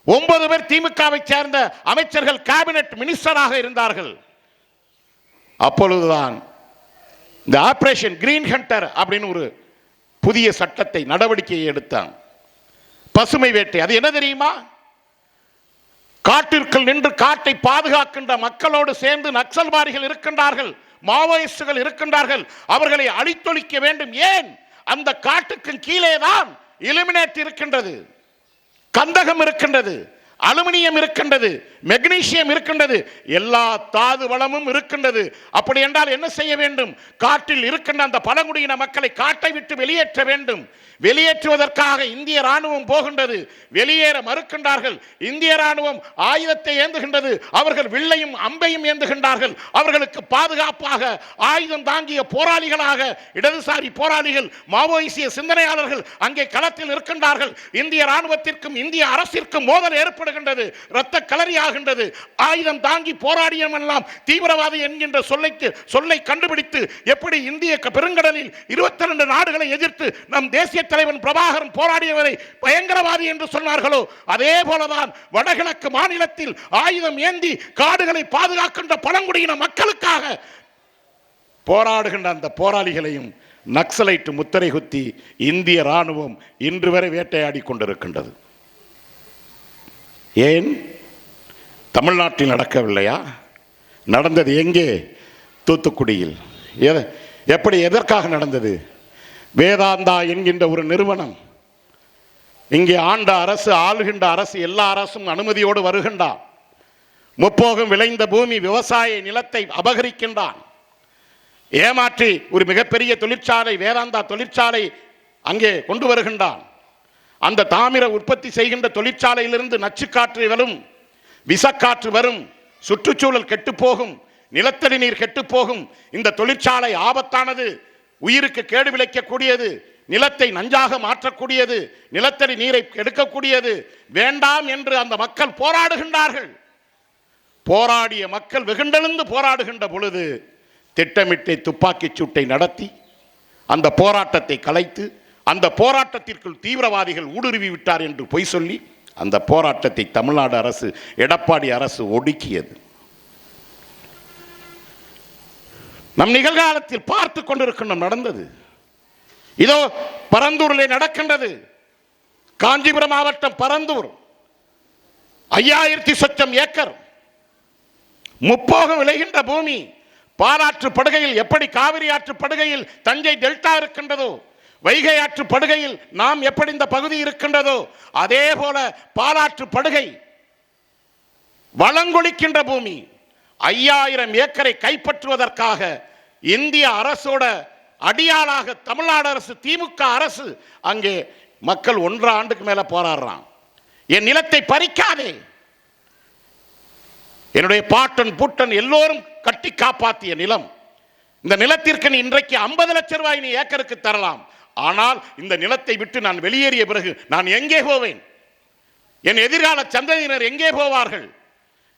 9 பேர் திமுகவை சேர்ந்த அமைச்சர்கள் கேபினெட் மினிஸ்டராக இருந்தார்கள். அப்பொழுதுதான் இந்த ஆபரேஷன் கிரீன் ஹண்டர் அப்படின்னு ஒரு புதிய சட்டத்தை, நடவடிக்கையை எடுத்தான். பசுமை வேட்டை. அது என்ன தெரியுமா? காட்டிற்குள் நின்று காட்டை பாதுகாக்கின்ற மக்களோடு சேர்ந்து நக்சல்வாதிகள் இருக்கின்றார்கள், மாவோயிஸ்டுகள் இருக்கின்றார்கள். அவர்களை அழித்தொழிக்க வேண்டும். ஏன்? அந்த காட்டுக்கு கீழே தான் இலுமினேட் இருக்கின்றது, கந்தகம் இருக்கின்றது, அலுமினியம் இருக்கின்றது, மெக்னீசியம் இருக்கின்றது, எல்லா தாது வளமும் இருக்கின்றது. அப்படி என்றால் என்ன செய்ய வேண்டும்? காட்டில் இருக்கின்ற அந்த பழங்குடியின மக்களை காட்டை விட்டு வெளியேற்ற வேண்டும். வெளியேற்றுவதற்காக இந்திய ராணுவம் போகின்றது. வெளியேற மறுக்கின்றார்கள். இந்திய ராணுவம் ஆயுதத்தை ஏந்துகின்றது. அவர்கள் வில்லையும் அம்பையும் ஏந்துகின்றார்கள். அவர்களுக்கு பாதுகாப்பாக ஆயுதம் தாங்கிய போராளிகளாக இடதுசாரி போராளிகள், மாவோயிசிய சிந்தனையாளர்கள் அங்கே களத்தில் இருக்கின்றார்கள். இந்திய ராணுவத்திற்கும் இந்திய அரசிற்கும் மோதல் ஏற்படுகின்றது. இரத்த களரி ஆகின்றது. ஆயுதம் தாங்கி போராடியமெல்லாம் தீவிரவாதி என்கின்ற சொல்லை கண்டுபிடித்து எப்படி இந்திய பெருங்கடலில் 22 நாடுகளை எதிர்த்து நம் தேசிய தலைவன் பிரபாகரன் போராடியவரை பயங்கரவாதி என்று சொன்னார்களோ, அதே போலதான் வடகிழக்கு மாநிலத்தில் ஆயுதம் ஏந்தி காடுகளை பாதுகாக்கின்ற பழங்குடியின மக்களுக்காக போராடுகின்ற அந்த போராளிகளையும் நக்சலைட் முத்திரை குத்தி இந்திய ராணுவம் இன்று வரை வேட்டையாடி கொண்டிருக்கின்றது. ஏன்? தமிழ்நாட்டில் நடக்கவில்லையா? நடந்தது எங்கே? தூத்துக்குடியில். எப்படி, எதற்காக நடந்தது? வேதாந்தா என்கின்ற ஒரு நிறுவனம் இங்கே ஆண்ட அரசு, ஆளுகின்ற அரசு, எல்லா அரசும் அனுமதியோடு வருகின்றான். முப்போகம் விளைந்த பூமி விவசாய நிலத்தை அபகரிக்கின்றான். ஏமாற்றி ஒரு மிகப்பெரிய தொழிற்சாலை, வேதாந்தா தொழிற்சாலை அங்கே கொண்டு வருகின்றான். அந்த தாமிர உற்பத்தி செய்கின்ற தொழிற்சாலையிலிருந்து நச்சுக்காற்று வரும், விஷக்காற்று வரும், சுற்றுச்சூழல் கெட்டுப்போகும், நிலத்தடி நீர் கெட்டுப்போகும். இந்த தொழிற்சாலை ஆபத்தானது, உயிருக்கு கேடு விளைக்கக்கூடியது, நிலத்தை நஞ்சாக மாற்றக்கூடியது, நிலத்தடி நீரை எடுக்கக்கூடியது. வேண்டாம் என்று அந்த மக்கள் போராடுகின்றார்கள். போராடிய மக்கள் வெகுண்டெழுந்து போராடுகின்ற பொழுது திட்டமிட்டு துப்பாக்கி சூட்டை நடத்தி அந்த போராட்டத்தை கலைத்து அந்த போராட்டத்திற்குள் தீவிரவாதிகள் ஊடுருவி விட்டார் என்று பொய் சொல்லி அந்த போராட்டத்தை தமிழ்நாடு அரசு, எடப்பாடி அரசு ஒடுக்கியது. நம் நிகழ்காலத்தில் பார்த்து கொண்டிருக்கின்ற நடந்தது. இதோ பரந்தூரில் நடக்கின்றது. காஞ்சிபுரம் மாவட்டம் பரந்தூர் 5000 சொச்சம் ஏக்கர் முப்போகம் விளைகின்ற பூமி. பாலாற்று படுகையில் எப்படி காவிரி ஆற்று படுகையில் தஞ்சை டெல்டா இருக்கின்றதோ, வைகை ஆற்று படுகையில் நாம் எப்படி இந்த பகுதி இருக்கின்றதோ, அதே போல பாலாற்று படுகை வளங்கொழிக்கின்ற பூமி. 5000 ஏக்கரை கைப்பற்றுவதற்காக இந்திய அரசோட அடியாளாக தமிழ்நாடு அரசு, திமுக அரசு, அங்கே மக்கள் 1.5 ஆண்டுக்கு மேல போராடுறான். என் நிலத்தை பறிக்காதே. என்னுடைய பாட்டன் பூட்டன் எல்லோரும் கட்டி காப்பாற்றிய நிலம். இந்த நிலத்திற்கு நீ இன்றைக்கு 50 லட்சம் ரூபாய் நீ ஏக்கருக்கு தரலாம். ஆனால் இந்த நிலத்தை விட்டு நான் வெளியேறிய பிறகு நான் எங்கே போவேன்? என் எதிர்கால சந்ததியினர் எங்கே போவார்கள்?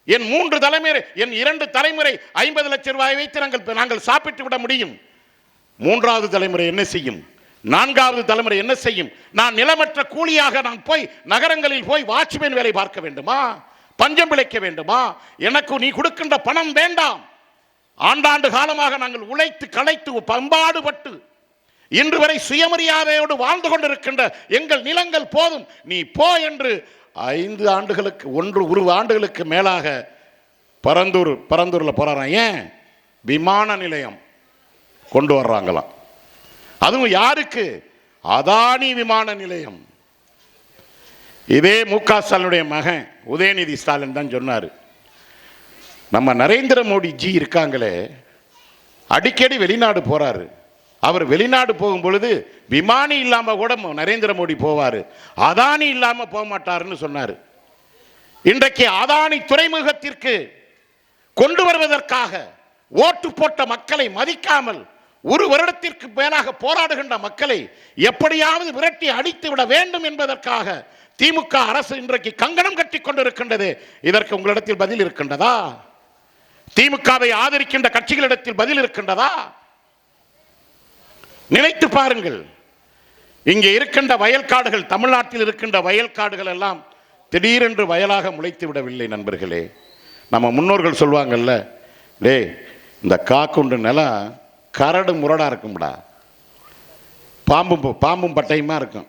என் 3 தலைமுறை, என் 2 தலைமுறை 50 லட்சம் ரூபாய் வைத்து நாங்கள் சாப்பிட்டு விட முடியும். 3வது தலைமுறை என்ன செய்யும்? 4வது தலைமுறை என்ன செய்யும்? நான் நிலமற்ற கூலியாக நான் போய் நகரங்களில் போய் வாட்ச்மேன் வேலை பார்க்க வேண்டுமா? பஞ்சம் பிழைக்க வேண்டுமா? எனக்கு நீ கொடுக்கின்ற பணம் வேண்டாம். ஆண்டாண்டு காலமாக நாங்கள் உழைத்து களைத்து பண்பாடுபட்டு இன்று வரை சுயமரியாதையோடு வாழ்ந்து கொண்டிருக்கின்ற எங்கள் நிலங்கள் போதும், நீ போ என்று 5 ஆண்டுகளுக்கு 1 ஆண்டுகளுக்கு மேலாக பரந்தூர்ல போறாராம். ஏன்? விமான நிலையம் கொண்டு வர்றாங்களாம். அதுவும் யாருக்கு? அதானி விமான நிலையம். இதே மு.க. ஸ்டாலினுடைய மகன் உதயநிதி ஸ்டாலின் தான் சொன்னார், நம்ம நரேந்திர மோடி ஜி இருக்காங்களே, அடிக்கடி வெளிநாடு போறாரு. அவர் வெளிநாடு போகும் பொழுது விமானி இல்லாம கூட நரேந்திர மோடி போவார், அதானி இல்லாம போக மாட்டாருன்னு சொன்னார். இன்றைக்கு அதானி துறைமுகத்திற்கு கொண்டு வருவதற்காக ஓட்டு போட்ட மக்களை மதிக்காமல் 1 வருடத்திற்கு மேலாக போராடுகின்ற மக்களை எப்படியாவது விரட்டி அடித்து விட வேண்டும் என்பதற்காக திமுக அரசு இன்றைக்கு கங்கணம் கட்டி கொண்டிருக்கின்றது. இதற்கு உங்களிடத்தில் பதில் இருக்கின்றதா? திமுகவை ஆதரிக்கின்ற கட்சிகளிடத்தில் பதில் இருக்கின்றதா? நினைத்து பாருங்கள். இங்கே இருக்கின்ற வயல்காடுகள், தமிழ்நாட்டில் இருக்கின்ற வயல்காடுகள் எல்லாம் திடீரென்று வயலாக முளைத்து விடவில்லை நண்பர்களே. நம்ம முன்னோர்கள் சொல்லுவாங்கல்ல, டே இந்த காக்குண்டு நிலம் கரடு முரடா இருக்கும்டா, பாம்பும் பட்டையுமா இருக்கும்.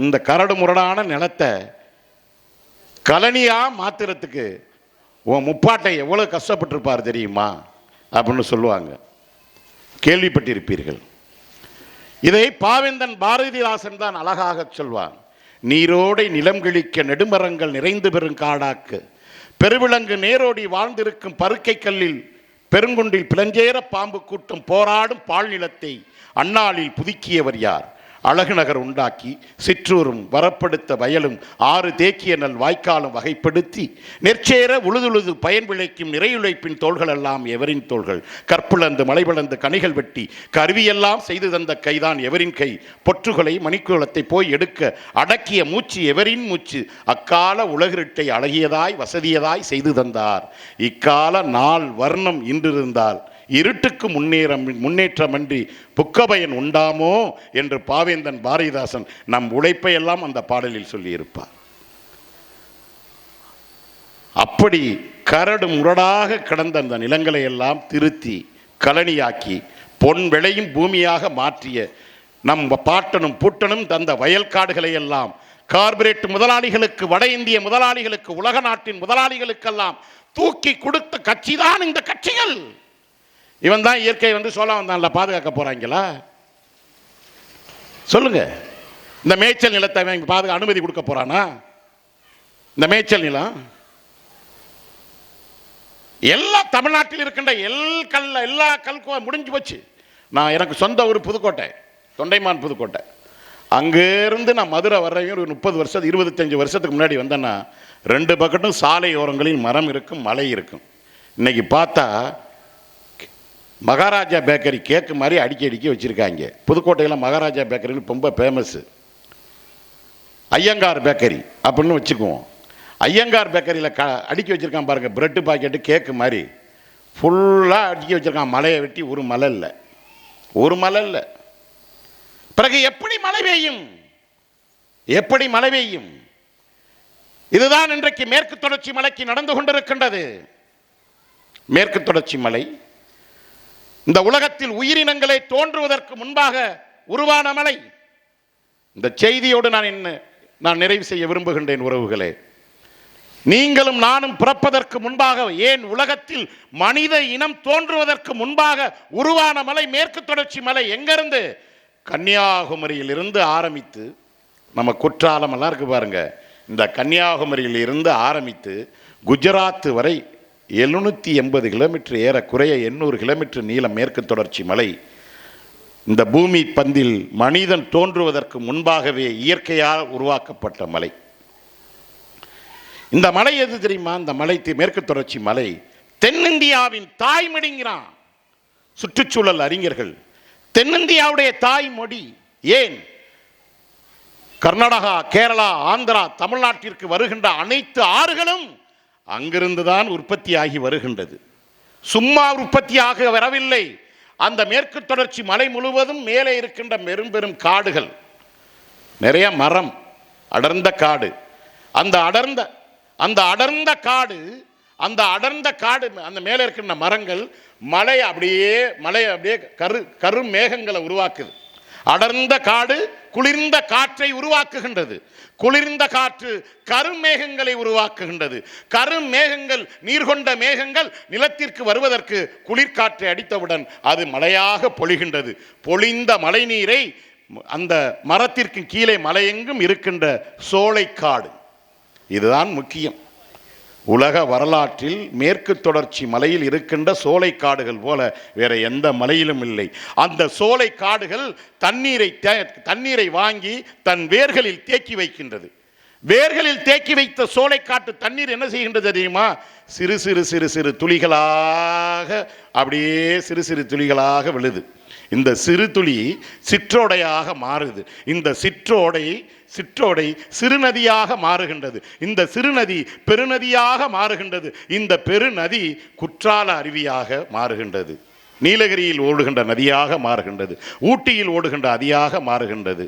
இந்த கரடு முரடான நிலத்தை கலனியா மாத்திரத்துக்கு உன் முப்பாட்டை எவ்வளவு கஷ்டப்பட்டிருப்பார் தெரியுமா அப்படின்னு சொல்லுவாங்க, கேள்விப்பட்டிருப்பீர்கள். இதை பாவேந்தன் பாரதிதாசன் தான் அழகாக சொல்வான். நீரோடை நிலம் கிழிக்க நெடுமரங்கள் நிறைந்து பெறும் காடாக்கு பெருவிலங்கு நேரோடி வாழ்ந்திருக்கும் பருக்கை கல்லில் பெருங்குண்டில் பிளஞ்சேர பாம்பு கூட்டம் போராடும் பால் நிலத்தை அந்நாளில் புதுக்கியவர் யார்? அழகு நகர் உண்டாக்கி சிற்றூரும் வரப்படுத்த வயலும் 6 தேக்கிய நல் வாய்க்காலும் வகைப்படுத்தி நெற்சேர உழுதுழுது பயன் விளைக்கும் நிறையுழைப்பின் தோள்கள் எல்லாம் எவரின் தோள்கள்? கற்பிழந்து மலைபிளந்து கனிகள் வெட்டி கருவியெல்லாம் செய்து தந்த கைதான் எவரின் கை? பொற்றுகளை மணிக்குளத்தை போய் எடுக்க அடக்கிய மூச்சு எவரின் மூச்சு? அக்கால உலகிருட்டை அழகியதாய் வசதியதாய் செய்து தந்தார். இக்கால நாள் வர்ணம் இன்றிருந்தால் இருட்டுக்கு முன்னேற்றமன்றி புக்கபயன் உண்டாமோ என்று பாவேந்தன் பாரதிதாசன் நம் உழைப்பை எல்லாம் அந்த பாடலில் சொல்லியிருப்பார். அப்படி கரடு முரடாக கிடந்த அந்த நிலங்களை எல்லாம் திருத்தி கலனியாக்கி பொன் விளையும் பூமியாக மாற்றிய நம் பாட்டனும் பூட்டனும் தந்த வயல்காடுகளை எல்லாம் கார்பரேட் முதலாளிகளுக்கு, வட இந்திய முதலாளிகளுக்கு, உலக நாட்டின் முதலாளிகளுக்கெல்லாம் தூக்கி கொடுத்த கட்சி தான் இந்த கட்சிகள். இவன் தான் இயற்கை சோழ வந்தான்ல பாதுகாக்க போறாங்களா? சொல்லுங்க. இந்த மேய்ச்சல் நிலத்தை பாதுகாக்க அனுமதி கொடுக்க போறானா? இந்த மேய்ச்சல் நிலம் எல்லா தமிழ்நாட்டில் இருக்கின்ற எல்லா கல்கும் முடிஞ்சு போச்சு. எனக்கு சொந்த ஊர் புதுக்கோட்டை, தொண்டைமான் புதுக்கோட்டை. அங்கேருந்து நான் மதுரை வர்றேன். ஒரு 25 வருஷத்துக்கு முன்னாடி வந்தேன்னா 2 பக்கத்தும் சாலை ஓரங்களில் மரம் இருக்கும், மலை இருக்கும். இன்னைக்கு பார்த்தா மகாராஜா பேக்கரி கேக்கு மாதிரி அடிக்கி வச்சுருக்காங்க. புதுக்கோட்டையில் மகாராஜா பேக்கரின்னு ரொம்ப ஃபேமஸ்ஸு. ஐயங்கார் பேக்கரி அப்படின்னு வச்சுக்குவோம். ஐயங்கார் பேக்கரியில் அடுக்கி வச்சுருக்கான் பாருங்கள், ப்ரெட்டு பாக்கெட்டு கேக்கு மாதிரி ஃபுல்லாக அடுக்கி வச்சுருக்கான். மலையை வெட்டி ஒரு மலை இல்லை. ஒரு மலை இல்லை. பிறகு எப்படி மழை பெய்யும்? எப்படி மழை பெய்யும்? இதுதான் இன்றைக்கு மேற்கு தொடர்ச்சி மலைக்கு நடந்து கொண்டிருக்கின்றது. மேற்கு தொடர்ச்சி மலை இந்த உலகத்தில் உயிரினங்களை தோன்றுவதற்கு முன்பாக உருவான மலை. இந்த செய்தியோடு நான் நிறைவு செய்ய விரும்புகின்றேன். உறவுகளே, நீங்களும் நானும் பிறப்பதற்கு முன்பாக, ஏன் உலகத்தில் மனித இனம் தோன்றுவதற்கு முன்பாக உருவான மலை மேற்கு தொடர்ச்சி மலை. எங்கிருந்து? கன்னியாகுமரியில் இருந்து ஆரம்பித்து, நம்ம குற்றாலம் எல்லாம் இருக்கு பாருங்க, இந்த கன்னியாகுமரியில் இருந்து ஆரம்பித்து குஜராத் வரை 780 கிலோமீட்டர், ஏறக்குறைய 800 கிலோமீட்டர் நீளம் மேற்கு தொடர்ச்சி மலை. இந்த பூமி பந்தில் மனிதன் தோன்றுவதற்கு முன்பாகவே இயற்கையால் உருவாக்கப்பட்ட மலை. இந்த மலை எது தெரியுமா? இந்த மலை மேற்கு தொடர்ச்சி மலை தென்னிந்தியாவின் தாய்மொழிங்கிறான் சுற்றுச்சூழல் அறிஞர்கள். தென்னிந்தியாவுடைய தாய்மொழி. ஏன்? கர்நாடகா, கேரளா, ஆந்திரா, தமிழ்நாட்டிற்கு வருகின்ற அனைத்து ஆறுகளும் அங்கிருந்துதான் உற்பத்தியாகி வருகின்றது. சும்மா உற்பத்தியாக வரவில்லை. அந்த மேற்கு தொடர்ச்சி மலை முழுவதும் மேலே இருக்கின்ற பெரும் பெரும் காடுகள், நிறைய மரம், அடர்ந்த காடு. அந்த அடர்ந்த காடு அந்த மேலே இருக்கின்ற மரங்கள் மழை அப்படியே கரு மேகங்களை உருவாக்குது. அடர்ந்த காடு குளிர்ந்த காற்றை உருவாக்குகின்றது. குளிர்ந்த காற்று கருமேகங்களை உருவாக்குகின்றது. கருமேகங்கள், நீர்கொண்ட மேகங்கள் நிலத்திற்கு வருவதற்கு குளிர்காற்றை அடித்தவுடன் அது மழையாக பொழிகின்றது. பொழிந்த மழை நீரை அந்த மரத்திற்கு கீழே மலையெங்கும் இருக்கின்ற சோலைக்காடு. இதுதான் முக்கியம். உலக வரலாற்றில் மேற்கு தொடர்ச்சி மலையில் இருக்கின்ற சோலை காடுகள் போல வேற எந்த மலையிலும் இல்லை. அந்த சோலை காடுகள் தண்ணீரை வாங்கி தன் வேர்களில் தேக்கி வைக்கின்றது. வேர்களில் தேக்கி வைத்த சோலைக்காட்டு தண்ணீர் என்ன செய்கின்றது தெரியுமா? சிறு சிறு சிறு சிறு துளிகளாக அப்படியே சிறு சிறு துளிகளாக விழுது. இந்த சிறு துளி சிற்றோடையாக மாறுது. இந்த சிற்றோடை சிறுநதியாக மாறுகின்றது. இந்த சிறுநதி பெருநதியாக மாறுகின்றது. இந்த பெருநதி குற்றால அருவியாக மாறுகின்றது. நீலகிரியில் ஓடுகின்ற நதியாக மாறுகின்றது. ஊட்டியில் ஓடுகின்ற நதியாக மாறுகின்றது.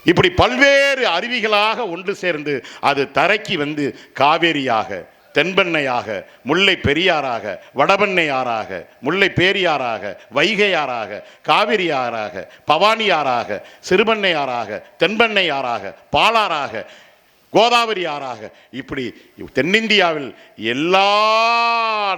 இப்படி பல்வேறு அருவிகளாக ஒன்று சேர்ந்து அது தரைக்கு வந்து காவேரியாக, தென்பெண்ணையாக, முல்லை பெரியாறாக, வடபெண்ணையாறாக, முல்லை பேரியாறாக, வைகையாறாக, காவிரியாறாக, பவானியாறாக, சிறுபெண்ணையாறாக, தென்பெண்ணையாறாக, பாலாறாக, கோதாவரி ஆறாக, இப்படி தென்னிந்தியாவில் எல்லா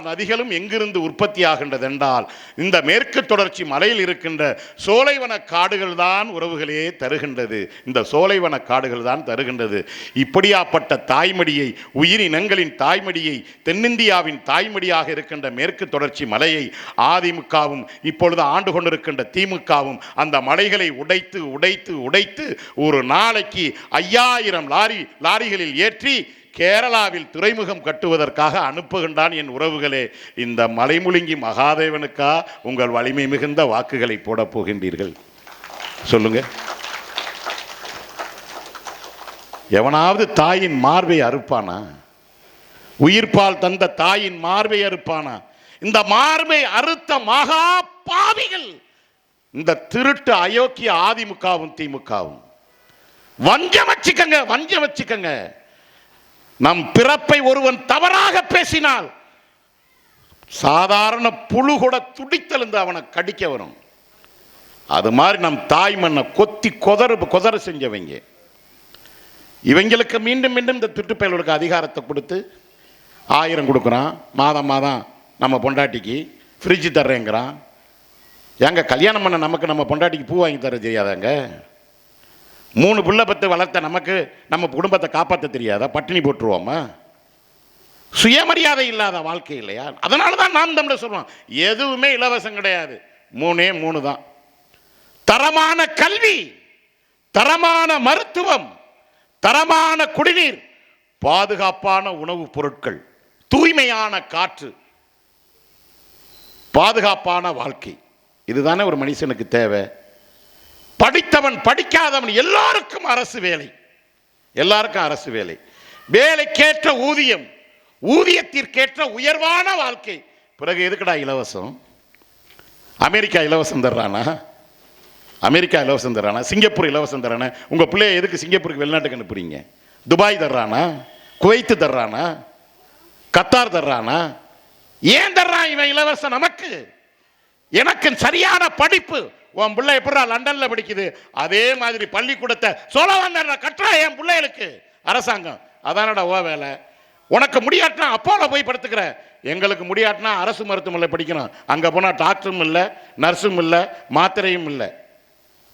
நதிகளும் எங்கிருந்து உற்பத்தி ஆகின்றது என்றால் இந்த மேற்கு தொடர்ச்சி மலையில் இருக்கின்ற சோலைவன காடுகள் தான் உறவுகளே தருகின்றது. இந்த சோலைவன காடுகள் தான் தருகின்றது. இப்படியாப்பட்ட தாய்மடியை, உயிரினங்களின் தாய்மடியை, தென்னிந்தியாவின் தாய்மடியாக இருக்கின்ற மேற்கு தொடர்ச்சி மலையை அதிமுகவும் இப்பொழுது ஆண்டு கொண்டிருக்கின்ற திமுகவும் அந்த மலைகளை உடைத்து உடைத்து உடைத்து ஒரு நாளைக்கு 5000 லாரிகளில் ஏற்றி கேரளாவில் துறைமுகம் கட்டுவதற்காக அனுப்புகின்றான். என் உறவுகளே, இந்த மலைமுழுங்கி மகாதேவனுக்கா உங்கள் வலிமை மிகுந்த வாக்குகளை போட போகின்றீர்கள்? சொல்லுங்க. எவனாவது தாயின் மார்பை அறுப்பானா? உயிர்ப்பால் தந்த தாயின் மார்பை அறுப்பானா? இந்த மார்பை அறுத்த மகா பாவிகள் இந்த திருட்டு அயோக்கிய அதிமுகவும் திமுகவும். வஞ்சம் வச்சுக்கங்க. நம் பிறப்பை ஒருவன் தவறாக பேசினால் சாதாரண புழு கூட துடித்தெழுந்து அவனை கடிக்க வரும். அது மாதிரி நம் தாய் மண்ணை கொத்தி கொதறு செஞ்சவங்க. இவங்களுக்கு மீண்டும் மீண்டும் இந்த திருட்டுப்பயலுக்கு அதிகாரத்தை கொடுத்து 1000 கொடுக்குறான். மாதம் நம்ம பொண்டாட்டிக்கு ஃப்ரிட்ஜ் தர்றேங்கிறான். ஏங்க கல்யாணம் பண்ண நமக்கு நம்ம பொண்டாட்டிக்கு பூ வாங்கி தர தெரியாதாங்க? 3 பிள்ளை பத்து வளர்த்த நமக்கு நம்ம குடும்பத்தை காப்பாற்ற தெரியாதா? பட்டினி போட்டுருவோமா? சுயமரியாதை இல்லாத வாழ்க்கை இல்லையா? அதனால தான் நாம் தமிழர் சொல்றோம், எதுவுமே இலவசம் கிடையாது. 3 தான். தரமான கல்வி, தரமான மருத்துவம், தரமான குடிநீர், பாதுகாப்பான உணவுப் பொருட்கள், தூய்மையான காற்று, பாதுகாப்பான வாழ்க்கை. இதுதானே ஒரு மனுஷனுக்கு தேவை. படித்தவன் படிக்காதவன் எல்லாருக்கும் அரசு வேலை, எல்லாருக்கும் அரசு வேலை, வேலைக்கேற்ற ஊதியம், ஊதியத்திற்கேற்ற உயர்வான வாழ்க்கை. பிறகு எதுக்குடா இலவசம்? அமெரிக்கா இலவசம் தர்றானா? அமெரிக்கா இலவசம் தர்றானா? சிங்கப்பூர் இலவசம் தர்றானா? உங்கள் பிள்ளைய எதுக்கு சிங்கப்பூருக்கு வெளிநாட்டுக்கு அனுப்புறீங்க? துபாய் தர்றானா? குவைத்து தர்றானா? கத்தார் தர்றானா? ஏன் தர்றான் இவன் இலவசம்? நமக்கு எனக்கு சரியான படிப்பு. உன் பிள்ளை எப்படா லண்டன்ல படிக்குது, அதே மாதிரி பள்ளிக்கூடத்தை சோழவந்தர் கட்டுறா என் பிள்ளைகளுக்கு அரசாங்கம். அதானடா ஓ வேலை. உனக்கு முடியாட்டினா அப்போல போய் படுத்துக்கிற, எங்களுக்கு முடியாட்டினா அரசு மருத்துவமனை படிக்கணும். அங்கே போனால் டாக்டரும் இல்லை, நர்ஸும் இல்லை, மாத்திரையும் இல்லை.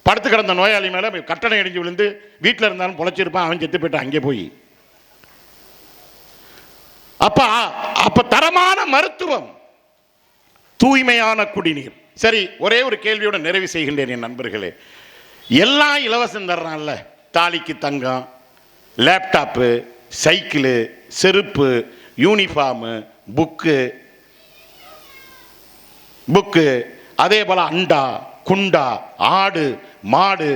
படுத்து கிடந்த நோயாளி மேலே கட்டணம் இடிஞ்சு விழுந்து வீட்டில் இருந்தாலும் பொழைச்சிருப்பான், அவன் செத்து போயிட்டான் அங்கே போய். அப்ப தரமான மருத்துவம், தூய்மையான குடிநீர். சரி, ஒரே ஒரு கேள்வியோட நிறைவு செய்கின்றேன் என் நண்பர்களே. எல்லாம் இலவசம் தர்றான்ல, தாலிக்கு தங்கம், லேப்டாப்பு, சைக்கிளு, செருப்பு, யூனிஃபார்மு, புக்கு, அதே போல அண்டா, குண்டா, ஆடு, மாடு,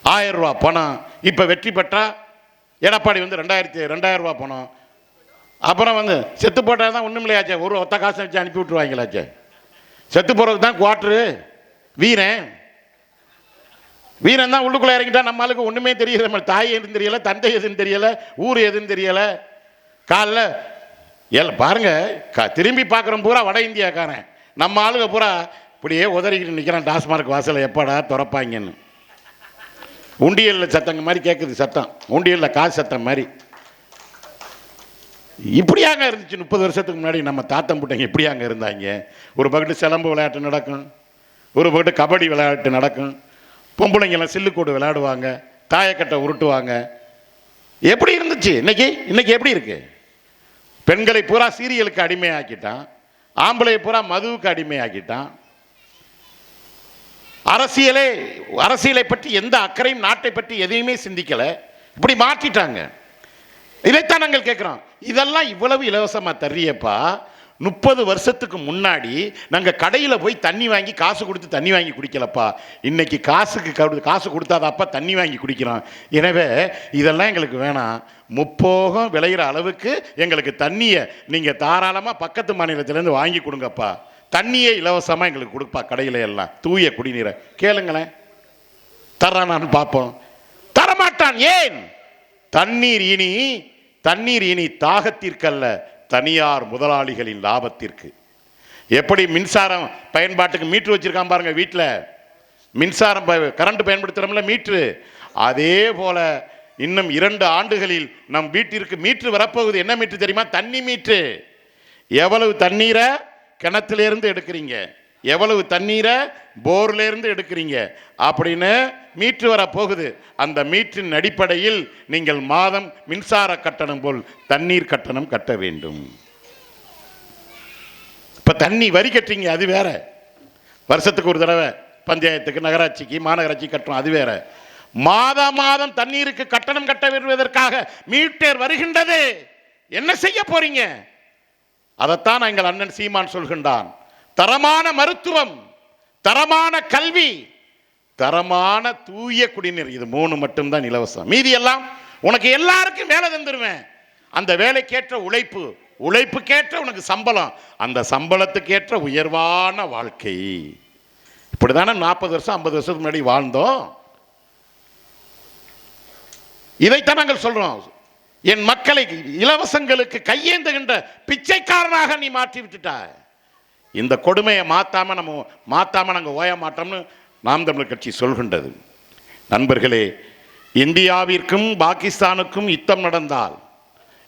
1000 ரூபாய் பணம். இப்ப வெற்றி பெற்றா எடப்பாடி 2000 ரூபாய் பணம். அப்புறம் செத்து போட்டா தான் ஒண்ணும் இல்லையாச்சே, ஒரு ஒத்த காசை வச்சு அனுப்பி விட்டுருவாங்களாச்சே. செத்து போறதுக்கு தான் குவார்டரு. வீரன் தான் உள்ளுக்குள்ள இறங்கிட்டா நம்மளுக்கு ஒண்ணுமே தெரியல. நம்ம தாய் எதுன்னு தெரியல, தந்தை எதுன்னு தெரியல, ஊர் எதுன்னு தெரியல. காலில் பாருங்க, திரும்பி பார்க்குறோம் பூரா வட இந்தியாக்காரன். நம்ம ஆளுங்க பூரா இப்படியே உதறிக்கிட்டு நிற்கிறான் டாஸ்மார்க் வாசலை, எப்படா திறப்பாங்கன்னு. உண்டியலில் சத்தங்க மாதிரி கேட்குது சத்தம், உண்டியலில் காசு சத்தம் மாதிரி. இப்படியாங்க இருந்துச்சு 30 வருஷத்துக்கு முன்னாடி நம்ம தாத்தம் புட்டைங்க. இப்படியாங்க இருந்தாங்க. ஒரு பக்கத்து சிலம்பு விளையாட்டு நடக்கும், ஒரு பக்கத்து கபடி விளையாட்டு நடக்கும், பொம்பளைங்கெல்லாம் சில்லுக்கோடு விளையாடுவாங்க, தாயக்கட்டை உருட்டுவாங்க. எப்படி இருந்துச்சு? இன்னைக்கு எப்படி இருக்கு? பெண்களை பூரா சீரியலுக்கு அடிமையாக்கிட்டான், ஆம்பளை பூரா மதுவுக்கு அடிமையாக்கிட்டான். அரசியலை பற்றி எந்த அக்கறையும், நாட்டை பற்றி எதையுமே சிந்திக்கல. இப்படி மாற்றிட்டாங்க. இதைத்தான் நாங்கள் கேட்கிறோம். இதெல்லாம் இவ்வளவு இலவசமா தர்றியப்பா, 30 வருஷத்துக்கு முன்னாடி நாங்கள் கடையில் போய் தண்ணி வாங்கி காசு கொடுத்து தண்ணி வாங்கி குடிக்கலப்பா. இன்னைக்கு காசு கொடுத்தாதாப்பா தண்ணி வாங்கி குடிக்கிறோம். எனவே இதெல்லாம் எங்களுக்கு வேணாம். முப்போகம் விளையிற அளவுக்கு எங்களுக்கு தண்ணியை நீங்கள் தாராளமாக பக்கத்து மாநிலத்திலேருந்து வாங்கி கொடுங்கப்பா. தண்ணியே இலவசமாக எங்களுக்கு கொடுப்பா கடையில் எல்லாம், தூய குடிநீரை. கேளுங்களேன், தர்றானான்னு பார்ப்போம். தரமாட்டான். ஏன்? தண்ணீர் இனி தாகத்திற்கல்ல, தனியார் முதலாளிகளின் லாபத்திற்கு. எப்படி மின்சாரம் பயன்பாட்டுக்கு மீட்டர் வச்சிருக்கான் பாருங்க வீட்டில், மின்சாரம் கரண்ட் பயன்படுத்துறோம்ல மீட்ரு, அதே போல இன்னும் 2 ஆண்டுகளில் நம் வீட்டிற்கு மீட்ரு வரப்போகுது. என்ன மீட்ரு தெரியுமா? தண்ணி மீட்ரு. எவ்வளவு தண்ணீரை கிணத்திலிருந்து எடுக்கிறீங்க, எவ்வளவு தண்ணீரை போர்ல இருந்து எடுக்கிறீங்க அப்படின்னு மீட்ரு வர போகுது. அந்த மீற்றின் அடிப்படையில் நீங்கள் மாதம் மின்சார கட்டணம் போல் தண்ணீர் கட்டணம் கட்ட வேண்டும். இப்ப தண்ணி வரி கட்டுறீங்க, அது வேற. வருஷத்துக்கு ஒரு தடவை பஞ்சாயத்துக்கு, நகராட்சிக்கு, மாநகராட்சி கட்டுறோம், அது வேற. மாதம் தண்ணீருக்கு கட்டணம் கட்ட வருவதற்காக மீட்டர் வருகின்றது. என்ன செய்ய போறீங்க? அதைத்தான் எங்கள் அண்ணன் சீமான் சொல்கின்றான். தரமான மருத்துவம், தரமான கல்வி, தரமான தூய குடிநீர், இது 3 மட்டும்தான் இலவசம். மீதி எல்லாம் உனக்கு எல்லாருக்கும் வேலை தந்துருவேன். அந்த வேலைக்கேற்ற உழைப்புக்கேற்ற உனக்கு சம்பளம், அந்த சம்பளத்துக்கேற்ற உயர்வான வாழ்க்கை. இப்படிதானே 40 வருஷம் 50 வருஷத்துக்கு முன்னாடி வாழ்ந்தோம். இதைத்தான் நாங்கள் சொல்றோம். என் மக்களை இலவசங்களுக்கு கையேந்துகின்ற பிச்சைக்காரனாக நீ மாற்றி விட்டுட்டாய். இந்த கொடுமையை மாத்தாம நாங்கள் ஓய மாட்டோம்னு நாம் தமிழர் கட்சி சொல்கின்றது. நண்பர்களே, இந்தியாவிற்கும் பாகிஸ்தானுக்கும் யுத்தம் நடந்தால்,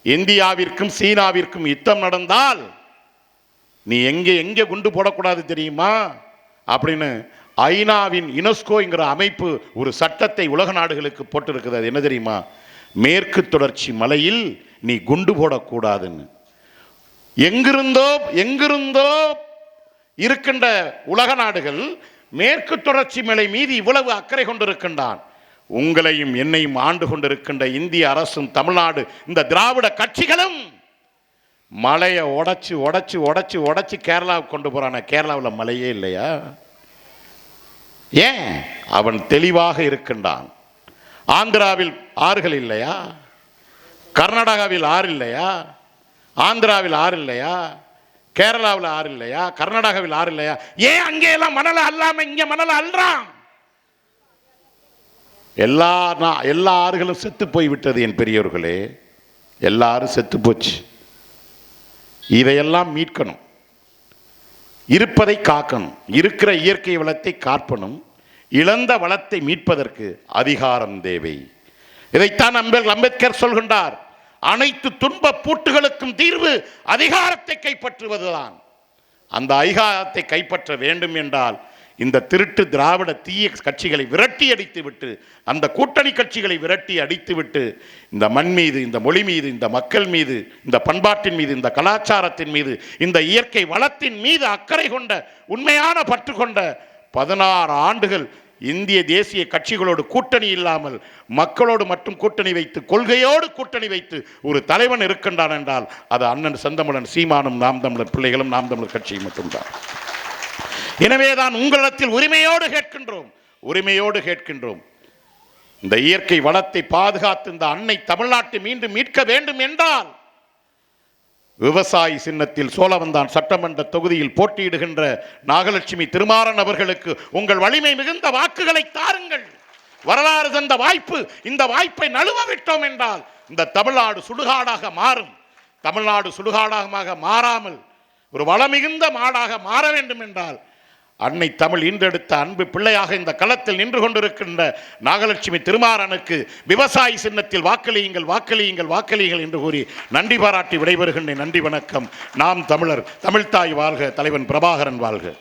இந்தியாவிற்கும் சீனாவிற்கும் யுத்தம் நடந்தால் நீ எங்கே குண்டு போடக்கூடாது தெரியுமா அப்படின்னு ஐநாவின் யுனெஸ்கோங்கிற அமைப்பு ஒரு சட்டத்தை உலக நாடுகளுக்கு போட்டிருக்குது. அது என்ன தெரியுமா? மேற்கு தொடர்ச்சி மலையில் நீ குண்டு போடக்கூடாதுன்னு. எங்கிருந்தோ இருக்கின்ற உலக நாடுகள் மேற்கு தொடர்ச்சி மலை மீது இவ்வளவு அக்கறை கொண்டிருக்கின்றான். உங்களையும் என்னையும் ஆண்டு கொண்டிருக்கின்ற இந்திய அரசும் தமிழ்நாடு இந்த திராவிட கட்சிகளும் மலையை உடைச்சு கேரளாவுக்கு கொண்டு போறான. கேரளாவில் மலையே இல்லையா? ஏன்? அவன் தெளிவாக இருக்கின்றான். ஆந்திராவில் ஆறுகள் இல்லையா? கர்நாடகாவில் ஆறு இல்லையா? ஆந்திராவில் ஆறு இல்லையா? கேரளாவில் ஆறு இல்லையா? கர்நாடகாவில் ஆறு இல்லையா? ஏன் அங்கே எல்லாம் மணல அல்லாம இங்க மணல அல்றான்? எல்லா ஆறுகளும் செத்து போய் விட்டது என் பெரியவர்களே. எல்லாரும் செத்து போச்சு. இதையெல்லாம் மீட்கணும், இருப்பதை காக்கணும், இருக்கிற இயற்கை வளத்தை காப்பணும். இழந்த வளத்தை மீட்பதற்கு அதிகாரம் தேவை. இதைத்தான் அம்பேத்கர் சொல்கின்றார், அனைத்து துன்ப பூட்டுகளுக்கும் தீர்வு அதிகாரத்தை கைப்பற்றுவதுதான். அந்த அதிகாரத்தை கைப்பற்ற வேண்டும் என்றால் இந்த திருட்டு திராவிட தீய கட்சிகளை விரட்டி அடித்து விட்டு, அந்த கூட்டணி கட்சிகளை விரட்டி அடித்து விட்டு, இந்த மண் மீது, இந்த மொழி மீது, இந்த மக்கள் மீது, இந்த பண்பாட்டின் மீது, இந்த கலாச்சாரத்தின் மீது, இந்த இயற்கை வளத்தின் மீது அக்கறை கொண்ட, உண்மையான பற்று கொண்ட 16 ஆண்டுகள் இந்திய தேசிய கட்சிகளோடு கூட்டணி இல்லாமல் மக்களோடு மட்டும் கூட்டணி வைத்து, கொள்கையோடு கூட்டணி வைத்து ஒரு தலைவன் இருக்கின்றான் என்றால் அது அண்ணன் செந்தமிழன் சீமானும் நாம் தமிழர் பிள்ளைகளும் நாம் தமிழர் கட்சியும் மட்டும்தான். எனவேதான் உங்களிடத்தில் உரிமையோடு கேட்கின்றோம். இந்த இயற்கை வளத்தை பாதுகாத்து இந்த அன்னை தமிழ்நாட்டை மீண்டும் மீட்க வேண்டும் என்றால் விவசாயி சின்னத்தில் சோழவந்தான் சட்டமன்ற தொகுதியில் போட்டியிடுகின்ற நாகலட்சுமி திருமாறன் அவர்களுக்கு உங்கள் வலிமை மிகுந்த வாக்குகளை தாருங்கள். வரலாறு தந்த வாய்ப்பு, இந்த வாய்ப்பை நழுவ விட்டோம் என்றால் இந்த தமிழ்நாடு சுடுகாடாக மாறும். தமிழ்நாடு சுடுகாடாக மாறாமல் ஒரு வளமிகுந்த மாடாக மாற வேண்டும் என்றால் அன்னை தமிழ் ஈன்றெடுத்த அன்பு பிள்ளையாக இந்த களத்தில் நின்று கொண்டிருக்கின்ற நாகலட்சுமி திருமாறனுக்கு விவசாயி சின்னத்தில் வாக்களியுங்கள், வாக்களியுங்கள், வாக்களியுங்கள் என்று கூறி நன்றி பாராட்டி விடைபெறுகின்றேன். நன்றி, வணக்கம். நாம் தமிழர், தமிழ்த்தாய் வாழ்க, தலைவன் பிரபாகரன் வாழ்க.